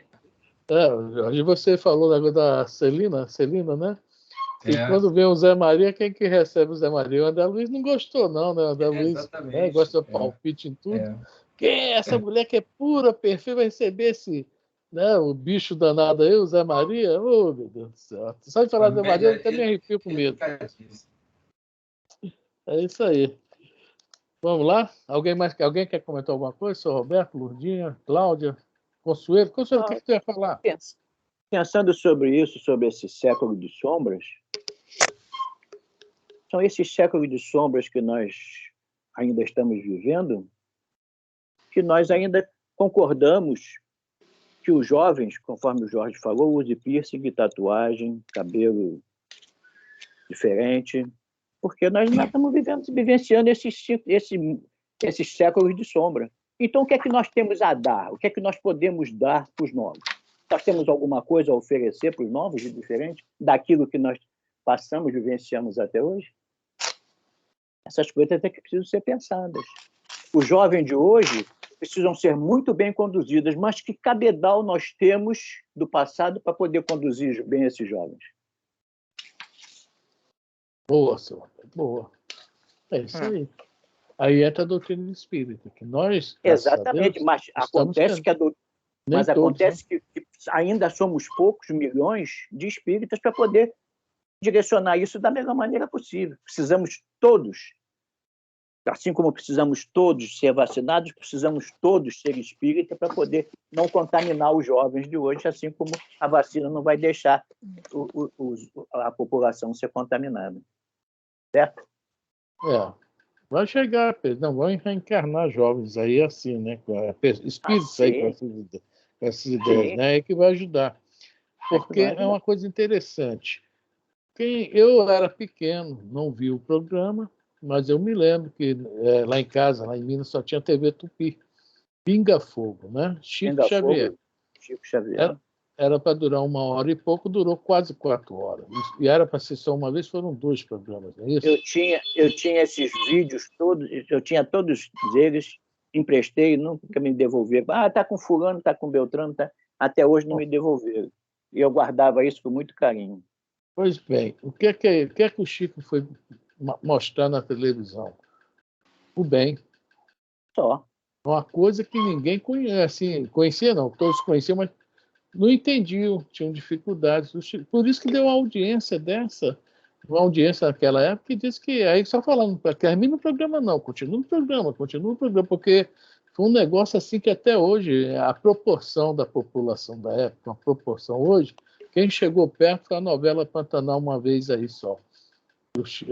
Hoje você falou da Celina, né? E quando vem o Zé Maria, quem que recebe o Zé Maria? O André Luiz não gostou, não, né? O André Luiz gosta de palpite em tudo. Quem é essa mulher que é pura, perfeita, vai receber o bicho danado aí, o Zé Maria? Oh, meu Deus do céu. Só de falar do Zé Maria, eu até me arrepio com medo. É isso aí. Vamos lá? Alguém quer comentar alguma coisa? Sr. Roberto, Lourdinha, Cláudia, Consuelo? Consuelo, o que você ia falar? Pensando sobre isso, sobre esse século de sombras, são esses séculos de sombras que nós ainda estamos vivendo, que nós ainda concordamos que os jovens, conforme o Jorge falou, use piercing, tatuagem, cabelo diferente, porque nós ainda estamos vivenciando esses séculos de sombra. Então, o que é que nós temos a dar? O que é que nós podemos dar para os novos? Nós temos alguma coisa a oferecer para os novos de diferente daquilo que nós passamos, vivenciamos até hoje? Essas coisas até que precisam ser pensadas. Os jovens de hoje precisam ser muito bem conduzidas, mas que cabedal nós temos do passado para poder conduzir bem esses jovens? Boa, senhor. Boa. É isso aí. Aí entra a doutrina espírita, que nós... Exatamente, mas acontece que ainda somos poucos milhões de espíritas para poder direcionar isso da melhor maneira possível. Precisamos todos, assim como precisamos todos ser vacinados, precisamos todos ser espíritas para poder não contaminar os jovens de hoje, assim como a vacina não vai deixar a população ser contaminada. Certo? Vai chegar, Pedro. Não, vão reencarnar jovens aí assim, né? Espíritos aí com essas ideias, né? É que vai ajudar. Porque é uma coisa interessante. Eu era pequeno, não vi o programa, mas eu me lembro que lá em casa, lá em Minas, só tinha TV Tupi. Pinga Fogo, né? Chico Xavier. Era para durar 1 hora e pouco, durou quase 4 horas. E era para ser só uma vez, foram 2 programas, não é isso? Eu tinha esses vídeos todos, eu tinha todos eles, emprestei, nunca me devolveram. Tá com fulano, tá com Beltrano, tá... Até hoje não me devolveram. E eu guardava isso com muito carinho. Pois bem, o que é que o Chico foi mostrar na televisão? O bem. Só. Uma coisa que ninguém conhece, conhecia não, todos conheciam, mas não entendiam, tinham dificuldades. Por isso que deu uma audiência naquela época, e disse que aí só falando, termina o programa não, continua o programa, porque foi um negócio assim que até hoje, a proporção da população da época, a proporção hoje, quem chegou perto foi a novela Pantanal Uma Vez Aí Só.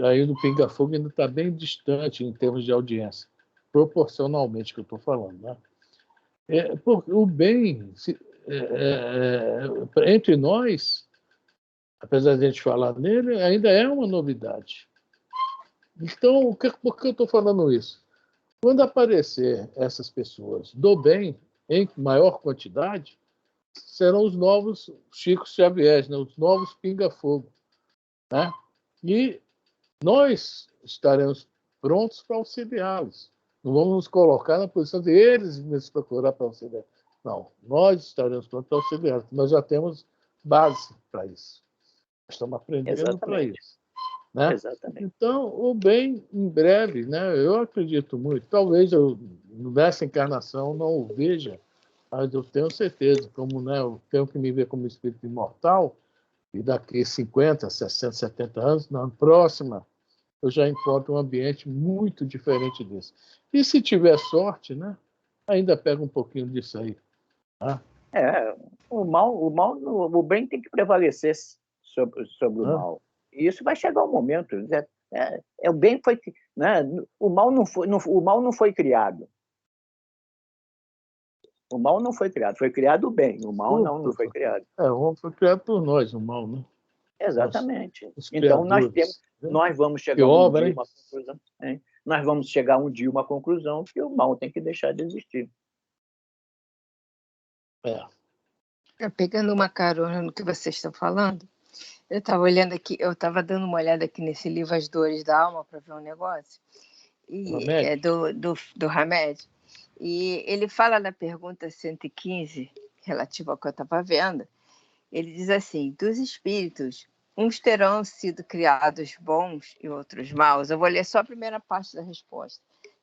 Aí do Pinga Fogo ainda está bem distante em termos de audiência, proporcionalmente que eu estou falando, né? O bem, entre nós, apesar de a gente falar nele, ainda é uma novidade. Então, por que eu estou falando isso? Quando aparecer essas pessoas do bem, em maior quantidade, serão os novos Chico Xavier, né? Os novos Pinga Fogo. Né? E nós estaremos prontos para auxiliá-los. Não vamos nos colocar na posição de eles nos procurar para auxiliar. Não, nós estaremos prontos para auxiliar. Nós já temos base para isso. Estamos aprendendo para isso. Né? Exatamente. Então, o bem, em breve, né? Eu acredito muito. Talvez eu, nessa encarnação, não o veja, mas eu tenho certeza, como né, eu tenho que me ver como espírito imortal, e daqui 50, 60, 70 anos, na próxima, eu já encontro um ambiente muito diferente desse. E se tiver sorte, né, ainda pega um pouquinho disso aí. Tá? O bem tem que prevalecer sobre o mal. E isso vai chegar um momento. O bem foi, né, o mal não foi criado. O mal não foi criado, foi criado o bem. O mal não foi criado. O mal foi criado por nós, o mal, né? Exatamente. Os então nós vamos chegar uma conclusão. Nós vamos chegar um dia a uma conclusão que o mal tem que deixar de existir. Pegando uma carona no que vocês estão falando, eu estava olhando aqui, eu estava dando uma olhada aqui nesse livro As Dores da Alma para ver um negócio, e é do Hamed, e ele fala na pergunta 115, relativa ao que eu estava vendo, ele diz assim, dos espíritos, uns terão sido criados bons e outros maus. Eu vou ler só a primeira parte da resposta.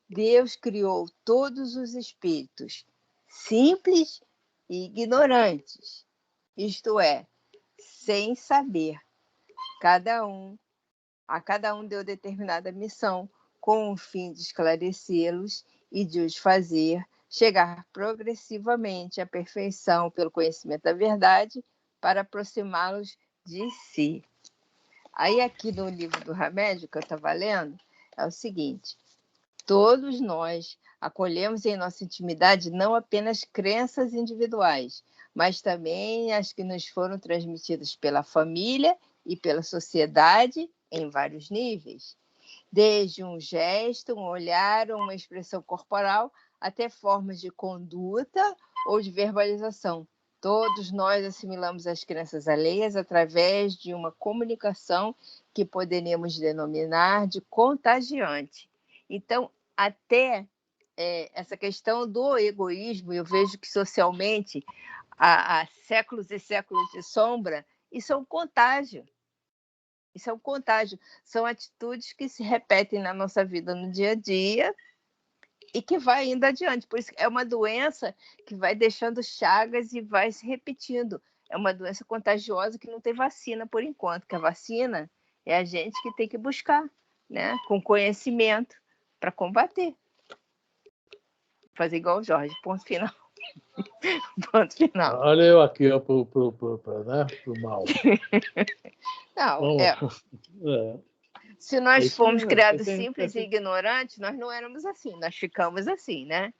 Deus criou todos os espíritos, simples e ignorantes, isto é, sem saber. A cada um deu determinada missão, com o fim de esclarecê-los e de os fazer chegar progressivamente à perfeição pelo conhecimento da verdade, para aproximá-los de si. Aí aqui no livro do Hamed, que eu estava lendo, é o seguinte, todos nós acolhemos em nossa intimidade não apenas crenças individuais, mas também as que nos foram transmitidas pela família e pela sociedade em vários níveis. Desde um gesto, um olhar, uma expressão corporal, até formas de conduta ou de verbalização. Todos nós assimilamos as crenças alheias através de uma comunicação que poderíamos denominar de contagiante. Então, até essa questão do egoísmo, eu vejo que socialmente, há séculos e séculos de sombra, isso é um contágio. Isso é um contágio. São atitudes que se repetem na nossa vida no dia a dia e que vai indo adiante. Por isso é uma doença que vai deixando chagas e vai se repetindo. é uma doença contagiosa que não tem vacina por enquanto, que a vacina é a gente que tem que buscar, né? Com conhecimento para combater. Fazer igual o Jorge, ponto final. Ponto final. Olha eu aqui, ó, pro mal. Não, se nós fomos criados simples e ignorantes, nós não éramos assim, nós ficamos assim, né?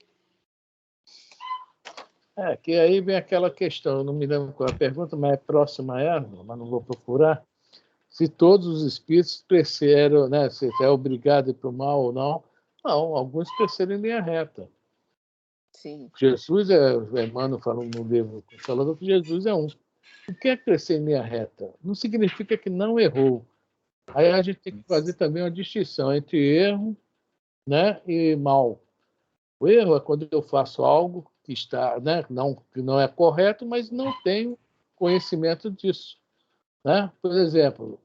Que aí vem aquela questão, eu não me lembro qual é a pergunta, mas é próxima a ela, mas não vou procurar. Se todos os espíritos cresceram, né? Se é obrigado a ir para o mal ou não. Não, alguns cresceram em linha reta. Sim. Jesus, Emmanuel falou no livro Consolador, que Jesus é um. O que é crescer em linha reta? Não significa que não errou. Aí a gente tem que fazer também uma distinção entre erro, né, e mal. O erro é quando eu faço algo que está, né, que não é correto, mas não tenho conhecimento disso. Né? Por exemplo,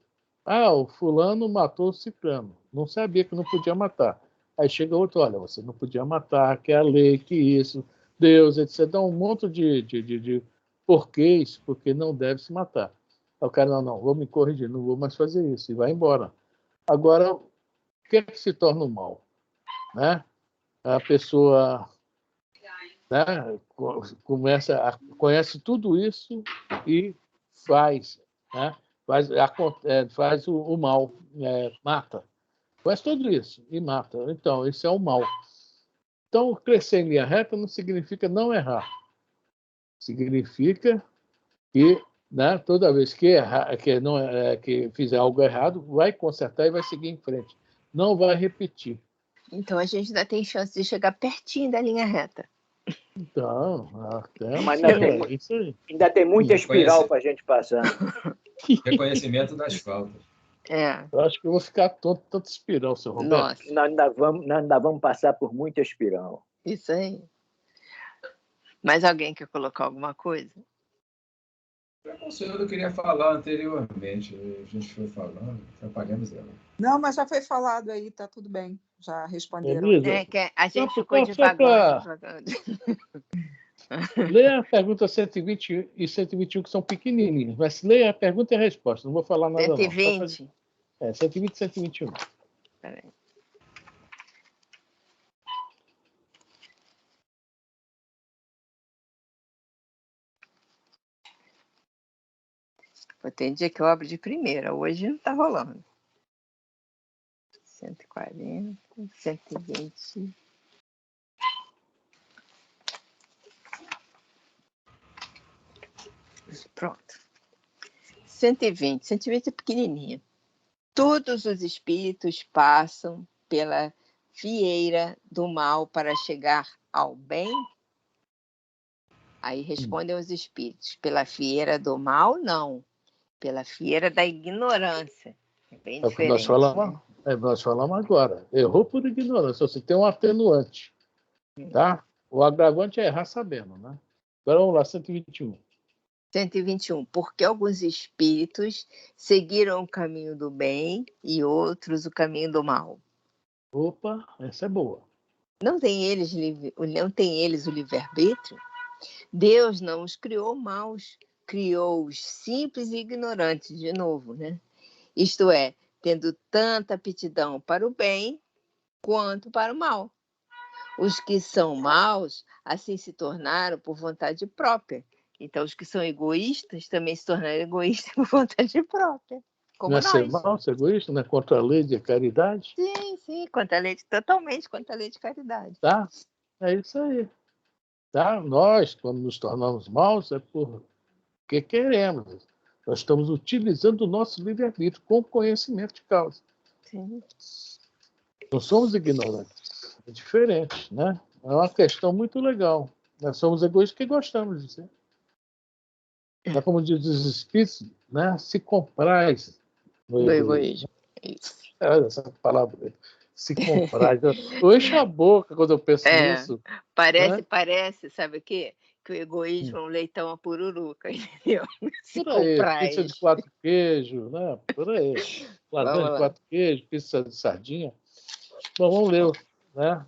o fulano matou o ciclano. Não sabia que não podia matar. Aí chega outro, olha, você não podia matar, que é a lei, que isso, Deus, etc. Dá um monte de porquês, porque não deve se matar. Aí o cara, não, vou me corrigir, não vou mais fazer isso, e vai embora. Agora, o que é que se torna o mal? Né? A pessoa, né, conhece tudo isso e faz, né? Faz o mal, mata. Faz tudo isso e mata. Então, isso é o mal. Então, crescer em linha reta não significa não errar. Significa que, né, toda vez que errar, que fizer algo errado, vai consertar e vai seguir em frente. Não vai repetir. Então, a gente ainda tem chance de chegar pertinho da linha reta. Então, mas ainda tem muita espiral para a gente passar. Reconhecimento das faltas. Eu acho que eu vou ficar tonto tanto espiral, seu Roberto. Nossa. Nós ainda vamos passar por muita espiral. Isso aí. Mais alguém quer colocar alguma coisa? O senhor queria falar anteriormente, a gente foi falando, atrapalhamos ela. Não, mas já foi falado aí, tá tudo bem. Já responderam. Que a gente ficou devagando. Leia a pergunta 120 e 121, que são pequenininhos, mas leia a pergunta e a resposta, não vou falar nada 120? Não. 120 e 121. Peraí. Tem dia que eu abro de primeira, hoje não está rolando. 140, 120. Pronto. 120 é pequenininha. Todos os espíritos passam pela fieira do mal para chegar ao bem? Aí respondem os espíritos. Pela fieira do mal, não. Pela fieira da ignorância. É bem diferente. Nós falamos agora. Errou por ignorância. Você tem um atenuante. Tá? O agravante é errar sabendo. Né? Agora vamos lá, 121. 121. Porque alguns espíritos seguiram o caminho do bem e outros o caminho do mal. Opa, essa é boa. Não tem eles o livre-arbítrio? Deus não os criou maus, criou-os simples e ignorantes, de novo, né? Isto é, tendo tanta aptidão para o bem quanto para o mal. Os que são maus, assim se tornaram por vontade própria. Então, os que são egoístas também se tornaram egoístas por vontade própria. Como não é nós. Ser mal, ser egoísta, não é contra a lei de caridade? Sim, totalmente contra a lei de caridade. Tá? É isso aí. Tá? Nós, quando nos tornamos maus, é porque queremos. Nós estamos utilizando o nosso livre-arbítrio com conhecimento de causa. Sim. Não somos ignorantes. É diferente, né? É uma questão muito legal. Nós somos egoístas porque gostamos de ser. Mas, como diz os espíritos, né? Se compraz no egoísmo. Isso. Essa palavra. Se compraz. Eu encho a boca quando eu penso nisso. Parece, sabe o quê? Que o egoísmo é um leitão a pururuca, entendeu? Se por aí, compraz. pizza de 4 queijos, né? Por aí. Lasanha de 4 queijos, pizza de sardinha. Bom, vamos ler, né?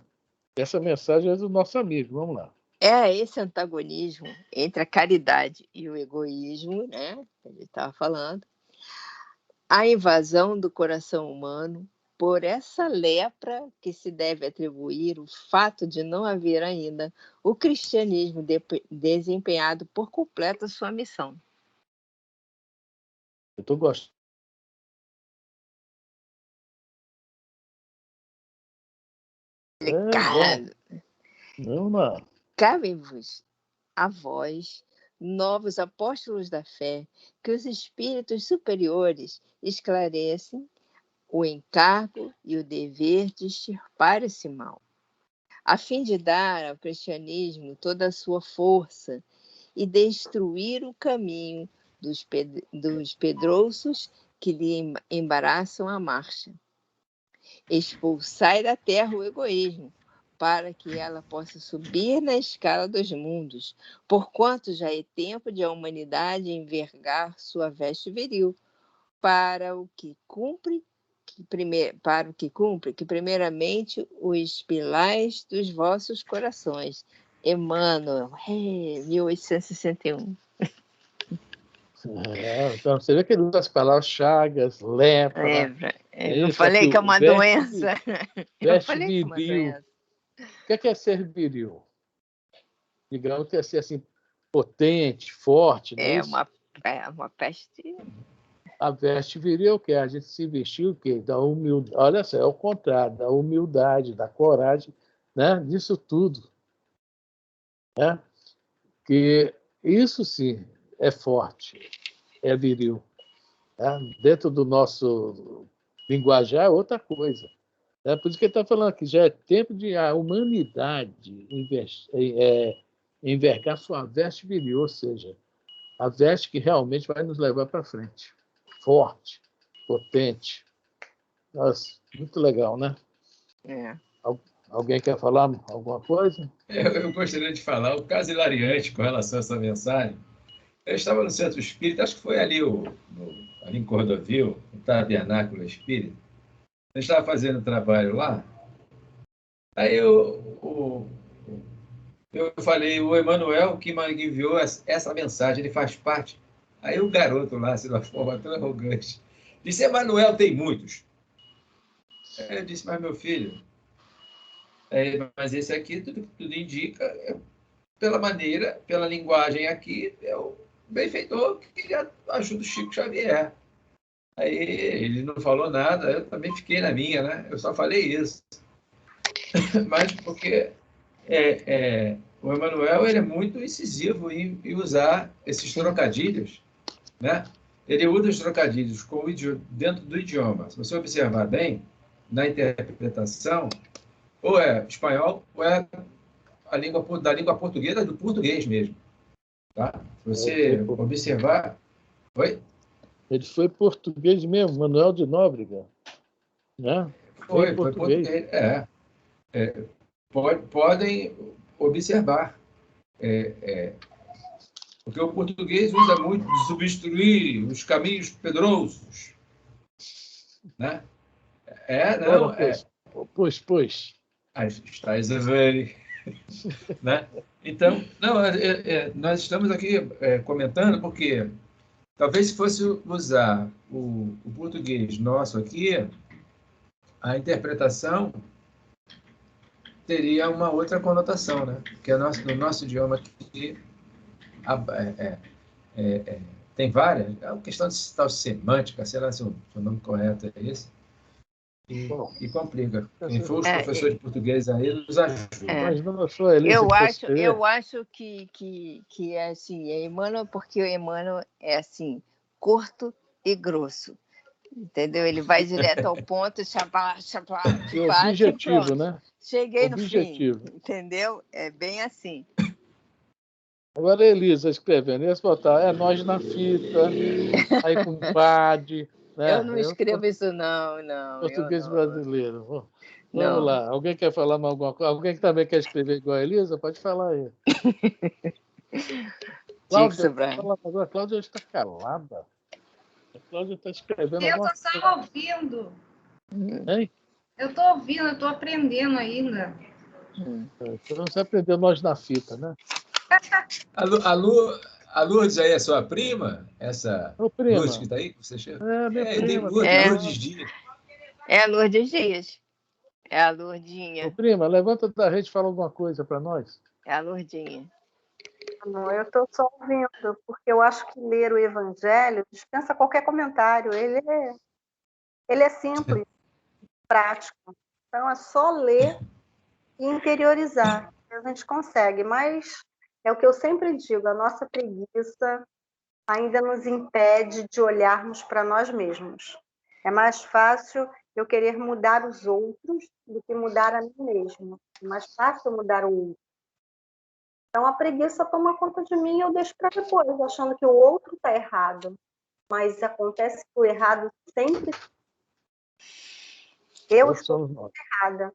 Essa mensagem é do nosso amigo, vamos lá. É esse antagonismo entre a caridade e o egoísmo, né? Que ele estava falando, a invasão do coração humano por essa lepra que se deve atribuir o fato de não haver ainda o cristianismo desempenhado por completo a sua missão. Eu estou gostando. Não. Cabe-vos a vós, novos apóstolos da fé, que os espíritos superiores esclarecem o encargo e o dever de extirpar esse mal, a fim de dar ao cristianismo toda a sua força e destruir o caminho dos pedrouços que lhe embaraçam a marcha. Expulsai da terra o egoísmo, para que ela possa subir na escala dos mundos, porquanto já é tempo de a humanidade envergar sua veste viril, para o que cumpre, que primeiramente os pilais dos vossos corações. Emmanuel, 1861. Então, você vê que ele usa as palavras chagas, lepra. Eu falei que é uma doença. Veste viril. O que é ser viril? Digamos que é ser assim, potente, forte. É uma peste. A veste viril, que a gente se vestiu, que da humildade. Olha só, é o contrário, da humildade, da coragem, né? Disso tudo. Né? Que isso sim é forte, é viril. Né? Dentro do nosso linguajar é outra coisa. É por isso que ele está falando que já é tempo de a humanidade envergar sua veste viril, ou seja, a veste que realmente vai nos levar para frente. Forte, potente. Nossa, muito legal, né? É. Alguém quer falar alguma coisa? Eu gostaria de falar um caso hilariante com relação a essa mensagem. Eu estava no Centro Espírita, acho que foi ali, ali em Cordovil, no Tabernáculo Espírita. Eu estava fazendo um trabalho lá. Aí eu falei, o Emmanuel que enviou essa mensagem, ele faz parte. Aí o garoto lá, de uma forma tão arrogante, disse, Emmanuel tem muitos. Aí eu disse, mas meu filho, mas esse aqui, tudo indica, pela maneira, pela linguagem aqui, é o benfeitor que ajuda o Chico Xavier. Aí ele não falou nada, eu também fiquei na minha, né? Eu só falei isso. Mas porque o Emmanuel ele é muito incisivo em usar esses trocadilhos, né? Ele usa os trocadilhos dentro do idioma. Se você observar bem, na interpretação, ou é espanhol, ou é da língua portuguesa, do português mesmo. Tá? Se você observar... Oi? Ele foi português mesmo, Manuel de Nóbrega. Né? Foi português. Podem observar. Porque o português usa muito de substituir os caminhos pedrosos. Né? Pois. Estás a ver. Né? Então, nós estamos aqui comentando porque talvez se fosse usar o português nosso aqui, a interpretação teria uma outra conotação, né? Porque no nosso idioma aqui tem várias. É uma questão de tal semântica, sei lá se o nome correto é esse. E complica. Quem for os professores de português aí nos ajuda. Mas não sou Elisa, eu acho que é assim, é Emmanuel, porque o Emmanuel é assim, curto e grosso. Entendeu? Ele vai direto ao ponto, chapá, objetivo, né? Cheguei objetivo. No fim, entendeu? É bem assim. Agora, Elisa escrevendo, ia botar, é nós na fita, aí com PAD. Né? Eu não escrevo isso, não. Português brasileiro. Vamos lá. Alguém quer falar mais alguma coisa? Alguém que também quer escrever igual a Elisa? Pode falar aí. Cláudia, fala agora. A Cláudia está calada. A Cláudia está escrevendo alguma coisa. Eu estou só ouvindo. Hein? Eu estou ouvindo, eu estou aprendendo ainda. Então você aprendeu nós na fita, né? A Lourdes aí é sua prima? Essa Ô, prima. Lourdes que está aí? Você chama? É, minha prima. Lourdes Dias. É a Lourdes Dias. É a Ô, Lourdinha. prima, levanta da rede e fala alguma coisa para nós. É a Lourdinha. Não, eu estou só ouvindo, porque eu acho que ler o Evangelho dispensa qualquer comentário. Ele é simples, prático. Então, é só ler e interiorizar. A gente consegue, mas é o que eu sempre digo, a nossa preguiça ainda nos impede de olharmos para nós mesmos. É mais fácil eu querer mudar os outros do que mudar a mim mesmo. É mais fácil mudar o outro. Então, a preguiça toma conta de mim e eu deixo para depois, achando que o outro está errado. Mas acontece que o errado sempre... Eu estou errada.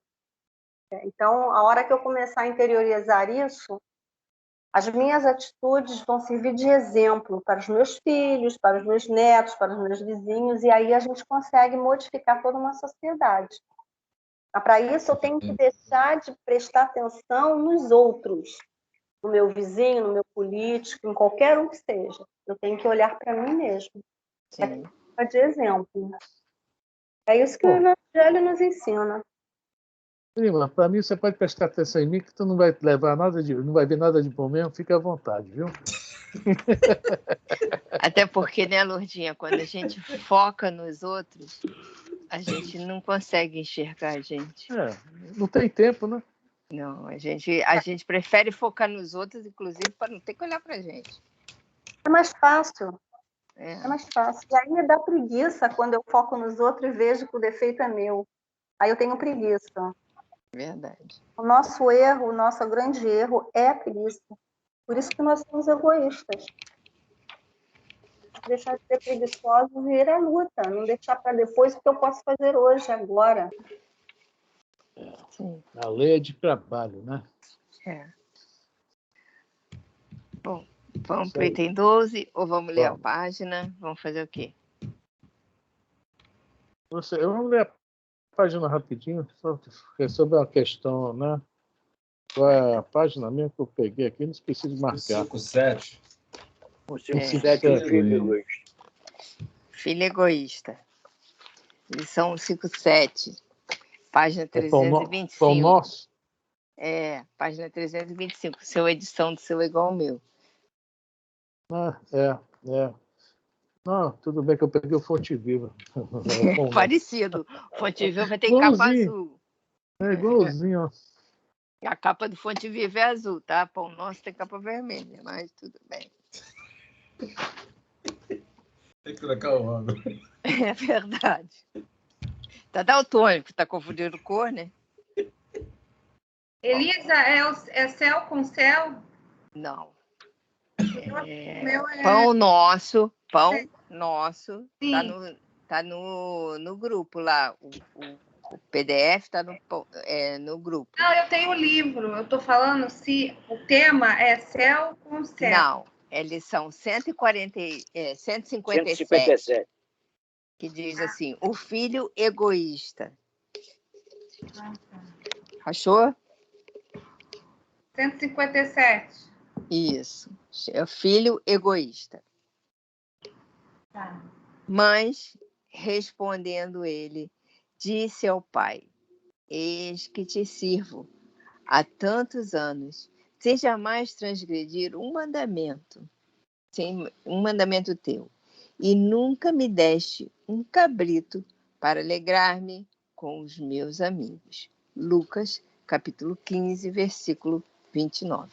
Então, a hora que eu começar a interiorizar isso, as minhas atitudes vão servir de exemplo para os meus filhos, para os meus netos, para os meus vizinhos, e aí a gente consegue modificar toda uma sociedade. Para isso, eu tenho que deixar de prestar atenção nos outros, no meu vizinho, no meu político, em qualquer um que seja. Eu tenho que olhar para mim mesmo. É de exemplo. É isso que o Evangelho nos ensina. Prima, para mim você pode prestar atenção em mim que tu não vai levar nada não vai ver nada de bom mesmo, fica à vontade, viu? Até porque, né, Lourdinha, quando a gente foca nos outros, a gente não consegue enxergar a gente. Não tem tempo, né? Não, a gente prefere focar nos outros, inclusive, para não ter que olhar para a gente. É mais fácil. É mais fácil. E aí me dá preguiça quando eu foco nos outros e vejo que o defeito é meu. Aí eu tenho preguiça. Verdade. O nosso erro, o nosso grande erro é a preguiça. Por isso que nós somos egoístas. Deixar de ser preguiçosos e ir à luta. Não deixar para depois o que eu posso fazer hoje, agora. Sim. A lei é de trabalho, né? Bom, vamos para o item 12 ou vamos ler a página? Vamos fazer o quê? Eu vou ler a página rapidinho, só sobre uma questão, né? Qual é a página mesmo que eu peguei aqui? Não esqueci de marcar. 57. O 57 é filho egoísta. Filho egoísta. Lição 57. Página 325. Pão nosso? Página 325. Seu edição do seu igual ao meu. Não, tudo bem que eu peguei o Fonte Viva. Parecido. Fonte Viva vai ter capa azul. É igualzinho, ó. A capa do Fonte Viva é azul, tá? Pão Nosso tem capa vermelha, mas tudo bem. Tem que trocar o nome. É verdade. Tá daltônico, tá confundindo cor, né? Elisa, é céu com céu? Não. Meu Pão Nosso. Tá no grupo lá. O PDF está no grupo. Não, eu tenho o livro. Eu estou falando se o tema é céu com céu. Não, é lição 157. Que diz assim, o filho egoísta. Achou? 157. Isso. É o filho egoísta. Tá. Mas, respondendo ele, disse ao pai, eis que te sirvo há tantos anos, sem jamais transgredir um mandamento teu, e nunca me deste um cabrito para alegrar-me com os meus amigos. Lucas, capítulo 15, versículo 29.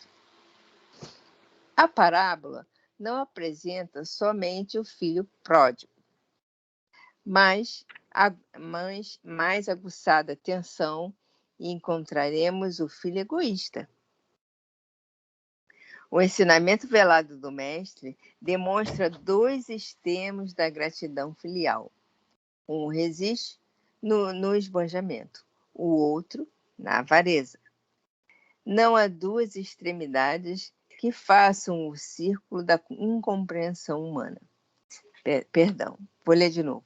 A parábola não apresenta somente o filho pródigo, mas a mais aguçada atenção e encontraremos o filho egoísta. O ensinamento velado do mestre demonstra dois extremos da gratidão filial. Um resiste no esbanjamento, o outro na avareza. Não há duas extremidades que façam o círculo da incompreensão humana. Perdão, vou ler de novo.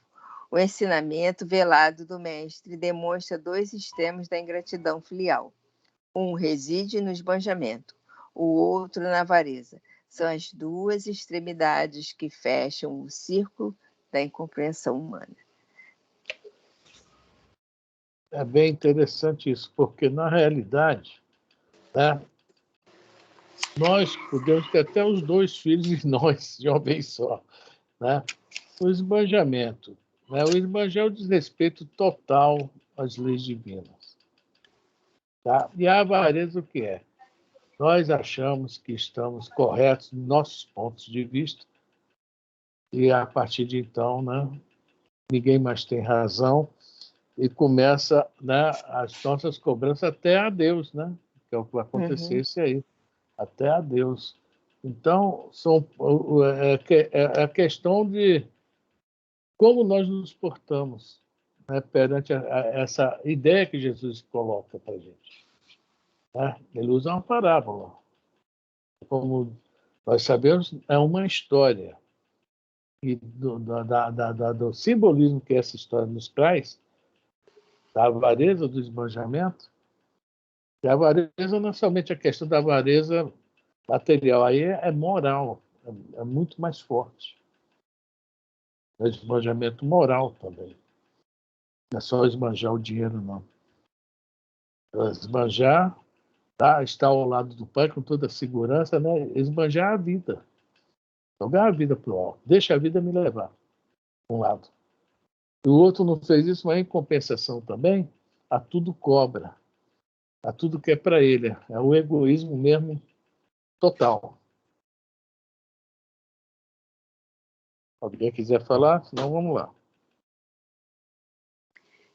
O ensinamento velado do mestre demonstra dois extremos da ingratidão filial. Um reside no esbanjamento, o outro na avareza. São as duas extremidades que fecham o círculo da incompreensão humana. É bem interessante isso, porque, na realidade, né, nós podemos ter até os dois filhos em nós, de uma vez só. Né? O esbanjamento. Né? O esbanjar é o desrespeito total às leis divinas. Tá? E a avareza o que é? Nós achamos que estamos corretos nos nossos pontos de vista e, a partir de então, né, ninguém mais tem razão e começa, né, as nossas cobranças até a Deus, né? Que é o que vai acontecer isso aí, até a Deus. Então, é a questão de como nós nos portamos, né, perante essa ideia que Jesus coloca para a gente. Né? Ele usa uma parábola. Como nós sabemos, é uma história. E do simbolismo que essa história nos traz, da avareza, do esbanjamento, e a avareza não é somente a questão da avareza material, aí é moral, é muito mais forte. É esbanjamento moral também. Não é só esbanjar o dinheiro, não. É esbanjar, tá? Estar ao lado do Pai com toda a segurança, né? Esbanjar a vida. Jogar a vida para o alto. Deixa a vida me levar. Um lado. E o outro não fez isso, mas em compensação também, a tudo cobra. A tudo que é para ele. É o egoísmo mesmo total. Alguém quiser falar? Senão vamos lá.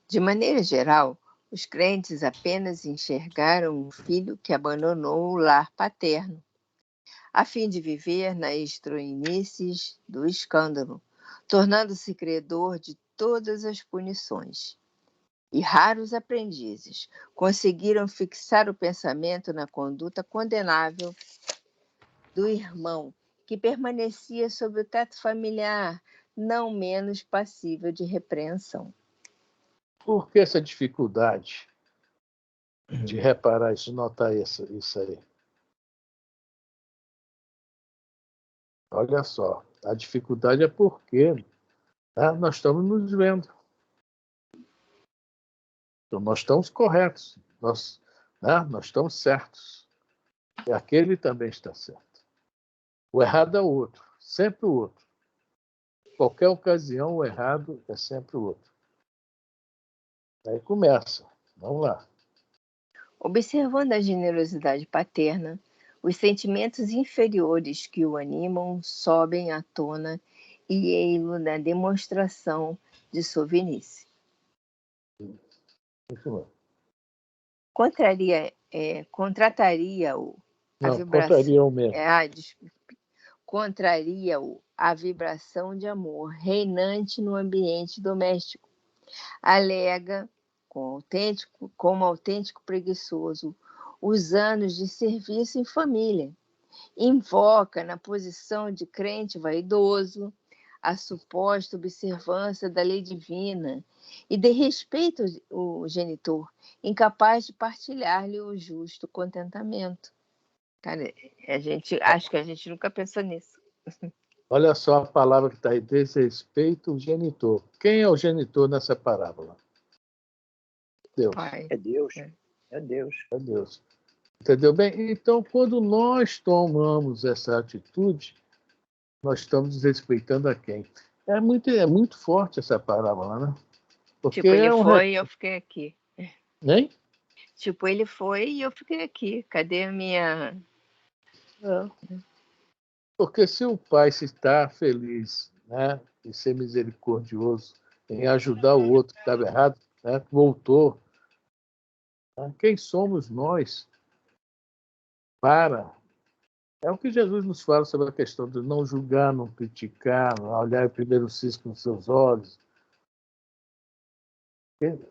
De maneira geral, os crentes apenas enxergaram um filho que abandonou o lar paterno, a fim de viver nas estroinices do escândalo, tornando-se credor de todas as punições. E raros aprendizes conseguiram fixar o pensamento na conduta condenável do irmão, que permanecia sob o teto familiar, não menos passível de repreensão. Por que essa dificuldade de reparar isso, notar isso aí? Olha só, a dificuldade é porque, né, nós estamos nos vendo. Então, nós estamos corretos, nós estamos certos. E aquele também está certo. O errado é o outro, sempre o outro. Qualquer ocasião, o errado é sempre o outro. Aí começa. Vamos lá. Observando a generosidade paterna, os sentimentos inferiores que o animam sobem à tona e ei-lo na demonstração de sovinice. Contrataria-o a vibração. Contraria-o a vibração de amor reinante no ambiente doméstico. Alega, como autêntico preguiçoso, os anos de serviço em família. Invoca, na posição de crente vaidoso, a suposta observância da lei divina e desrespeita o genitor, incapaz de partilhar-lhe o justo contentamento. Cara, acho que a gente nunca pensou nisso. Olha só a palavra que está aí, desrespeito o genitor. Quem é o genitor nessa parábola? Deus. Pai. É Deus. É Deus. É Deus. Entendeu bem? Então, quando nós tomamos essa atitude, nós estamos desrespeitando a quem? É muito forte essa parábola, né? Porque tipo, ele foi e eu fiquei aqui. Hein? Tipo, ele foi e eu fiquei aqui. Cadê a minha... Porque se o pai se está feliz, né, em ser misericordioso, em ajudar o outro que estava errado, né, voltou, né, quem somos nós para... É o que Jesus nos fala sobre a questão de não julgar, não criticar, não olhar primeiro o cisco nos seus olhos.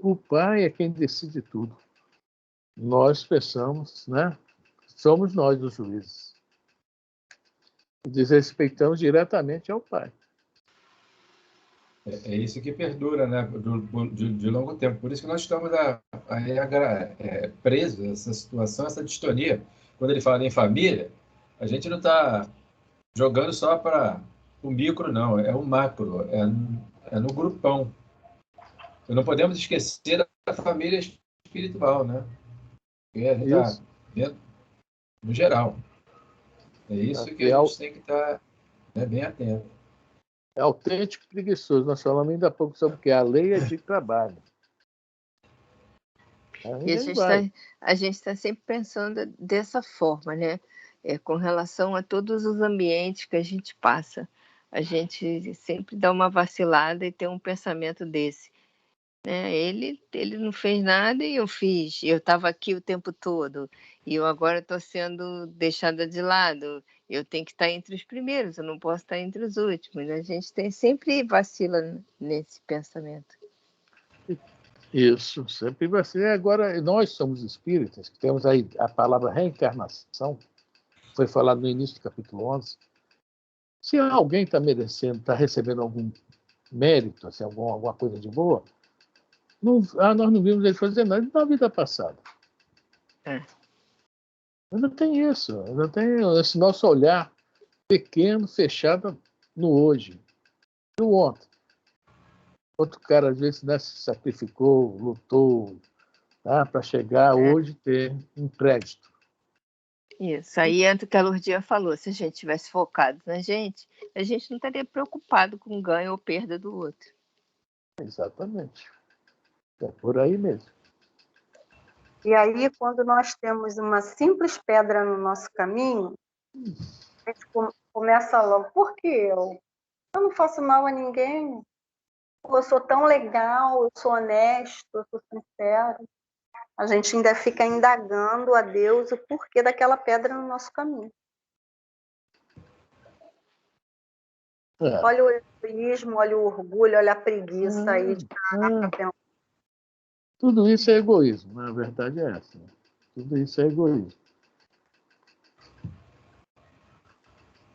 O pai é quem decide tudo. Nós pensamos, né? Somos nós os juízes. E desrespeitamos diretamente ao pai. É isso que perdura, né, de longo tempo. Por isso que nós estamos presos a essa situação, essa distonia. Quando ele fala em família, a gente não está jogando só para o micro, não. É o macro, é no grupão. E não podemos esquecer da família espiritual, né? Porque a gente está vendo no geral. É isso que a gente tem que estar bem atento. É autêntico preguiçoso. Nós falamos ainda há pouco sobre o que? A lei é de trabalho. E a gente está sempre pensando dessa forma, né? Com relação a todos os ambientes que a gente passa. A gente sempre dá uma vacilada e tem um pensamento desse. Né? Ele não fez nada e eu fiz. Eu estava aqui o tempo todo. E eu agora estou sendo deixada de lado. Eu tenho que estar entre os primeiros, eu não posso estar entre os últimos. A gente sempre vacila nesse pensamento. Isso, sempre vai ser. Agora, nós somos espíritas, que temos aí a palavra reencarnação, foi falado no início do capítulo 11. Se alguém está merecendo, está recebendo algum mérito, assim, alguma coisa de boa, nós não vimos ele fazer nada na vida passada. Ainda tem isso, ainda tem esse nosso olhar pequeno, fechado no hoje, no ontem. Outro cara, às vezes, né, se sacrificou, lutou, para chegar hoje ter um crédito. Isso, aí entra o que a Lourdinha falou, se a gente tivesse focado na gente, a gente não estaria preocupado com ganho ou perda do outro. Exatamente. É por aí mesmo. E aí, quando nós temos uma simples pedra no nosso caminho, a gente começa logo, por que eu? Eu não faço mal a ninguém. Eu sou tão legal, eu sou honesto, eu sou sincero. A gente ainda fica indagando a Deus o porquê daquela pedra no nosso caminho. Olha o egoísmo, olha o orgulho, olha a preguiça aí de estar. Tudo isso é egoísmo, na verdade é essa. Tudo isso é egoísmo.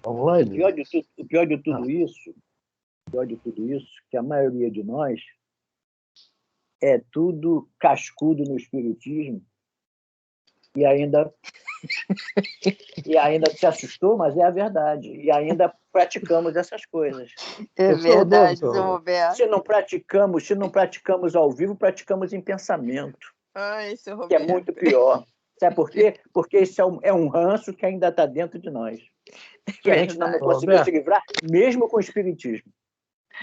Vamos lá, Eli. O pior de tudo isso, que a maioria de nós é tudo cascudo no espiritismo e ainda se assustou, mas é a verdade. E ainda praticamos essas coisas. É verdade, seu Roberto. Se não praticamos ao vivo, praticamos em pensamento. Ai, seu Roberto. Que é muito pior. Sabe por quê? Porque isso é um ranço que ainda está dentro de nós. Que a gente não conseguiu se livrar, mesmo com o espiritismo.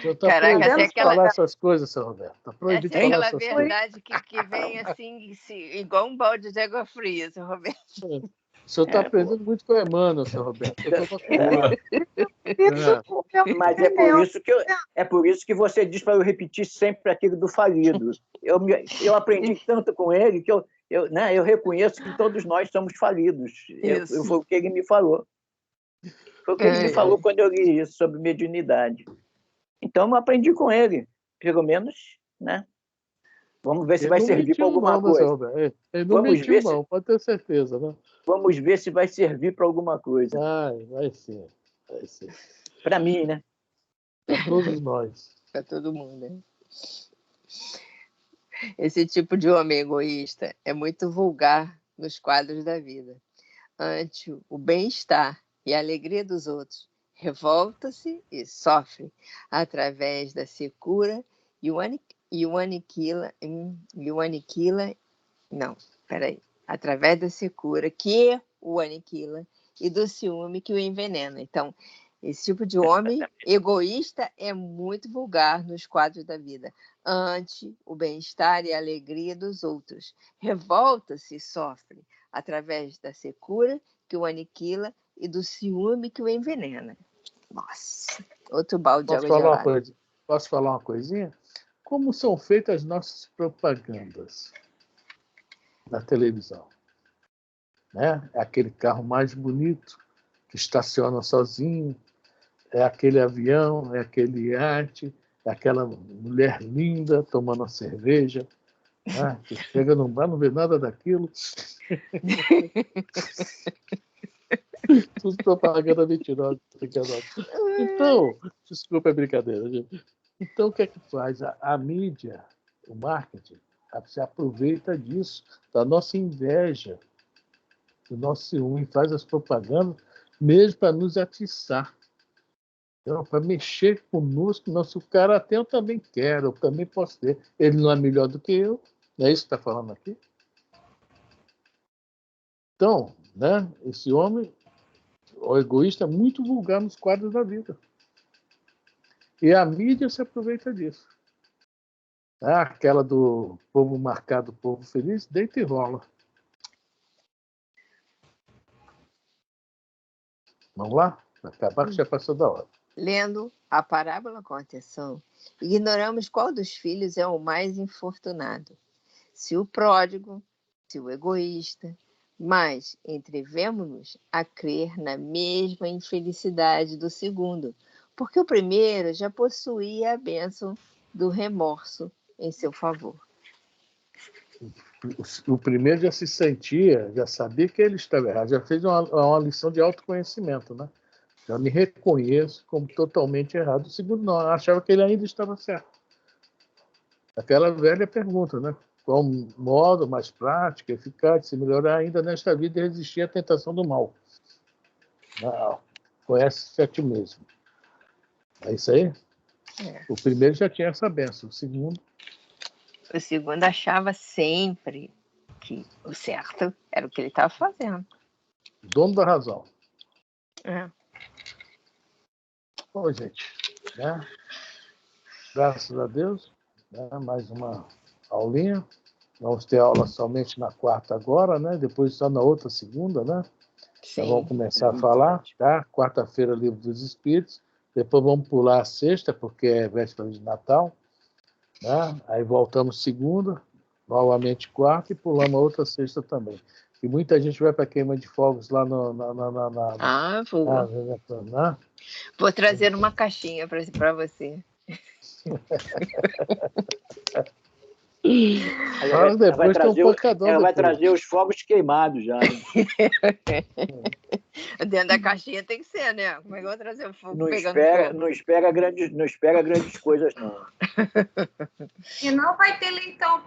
Está proibido de falar essas coisas, seu Roberto. Está proibido de falar essas coisas. Aquela verdade que vem assim, igual um balde de água fria, seu Roberto. O senhor está aprendendo muito com o Emmanuel, seu Roberto. Mas é por isso que você diz para eu repetir sempre aquilo do falido. Eu aprendi tanto com ele que eu reconheço que todos nós somos falidos. Foi o que ele me falou. Foi o que ele me falou quando eu li isso sobre mediunidade. Então, eu aprendi com ele, pelo menos, né? Vamos ver se vai servir para alguma coisa. Ele não mentiu, não, pode ter certeza, né? Vamos ver se vai servir para alguma coisa. Vai ser. Para mim, né? Para todos nós. Para todo mundo, né? Esse tipo de homem egoísta é muito vulgar nos quadros da vida. Ante o bem-estar e a alegria dos outros, revolta-se e sofre através da secura através da secura que o aniquila e do ciúme que o envenena. Então, esse tipo de homem egoísta é muito vulgar nos quadros da vida. Ante o bem-estar e a alegria dos outros, revolta-se e sofre através da secura que o aniquila e do ciúme que o envenena. Nossa, outro balde de água gelada. Posso falar uma coisinha? Como são feitas as nossas propagandas na televisão? Né? É aquele carro mais bonito que estaciona sozinho, é aquele avião, é aquele iate, é aquela mulher linda tomando uma cerveja. Né? Que chega no bar, não vê nada daquilo. Tudo propaganda mentirosa. Então, desculpa a brincadeira, gente. Então, o que é que faz? A mídia, o marketing, se aproveita disso, da nossa inveja, do nosso ciúme, faz as propagandas, mesmo para nos atiçar. Então, para mexer conosco, nosso cara até eu também quero, eu também posso ter. Ele não é melhor do que eu, não é isso que está falando aqui? Então, né, esse homem, o egoísta, é muito vulgar nos quadros da vida. E a mídia se aproveita disso. Aquela do povo marcado, povo feliz, deita e rola. Vamos lá? Vai acabar que já passou da hora. Lendo a parábola com atenção, ignoramos qual dos filhos é o mais infortunado, se o pródigo, se o egoísta, mas entrevemo-nos a crer na mesma infelicidade do segundo, porque o primeiro já possuía a bênção do remorso em seu favor. O primeiro já se sentia, já sabia que ele estava errado, já fez uma lição de autoconhecimento, né? Já me reconheço como totalmente errado. O segundo não, achava que ele ainda estava certo. Aquela velha pergunta, né? Qual modo mais prático, eficaz de se melhorar ainda nesta vida e resistir à tentação do mal? Não, conhece-se a ti mesmo. É isso aí? É. O primeiro já tinha essa benção, o segundo achava sempre que o certo era o que ele estava fazendo. dono da razão. É. Bom, gente, né? Graças a Deus, né? Mais uma aulinha. Vamos ter aula somente na quarta agora, né? Depois só na outra segunda, né? Sim. Já vamos começar a falar, tá? Quarta-feira, Livro dos Espíritos. Depois vamos pular a sexta, porque é véspera de Natal. Né? Aí voltamos segunda, novamente quarta, e pulamos a outra sexta também. E muita gente vai para queima de fogos lá vou. na. Vou trazer uma caixinha para você. Ela vai trazer os fogos queimados já. Dentro da caixinha tem que ser, né? Como é que eu vou trazer o fogo Não pegando espera, fogo? não espera grandes coisas, não. E não vai ter leitão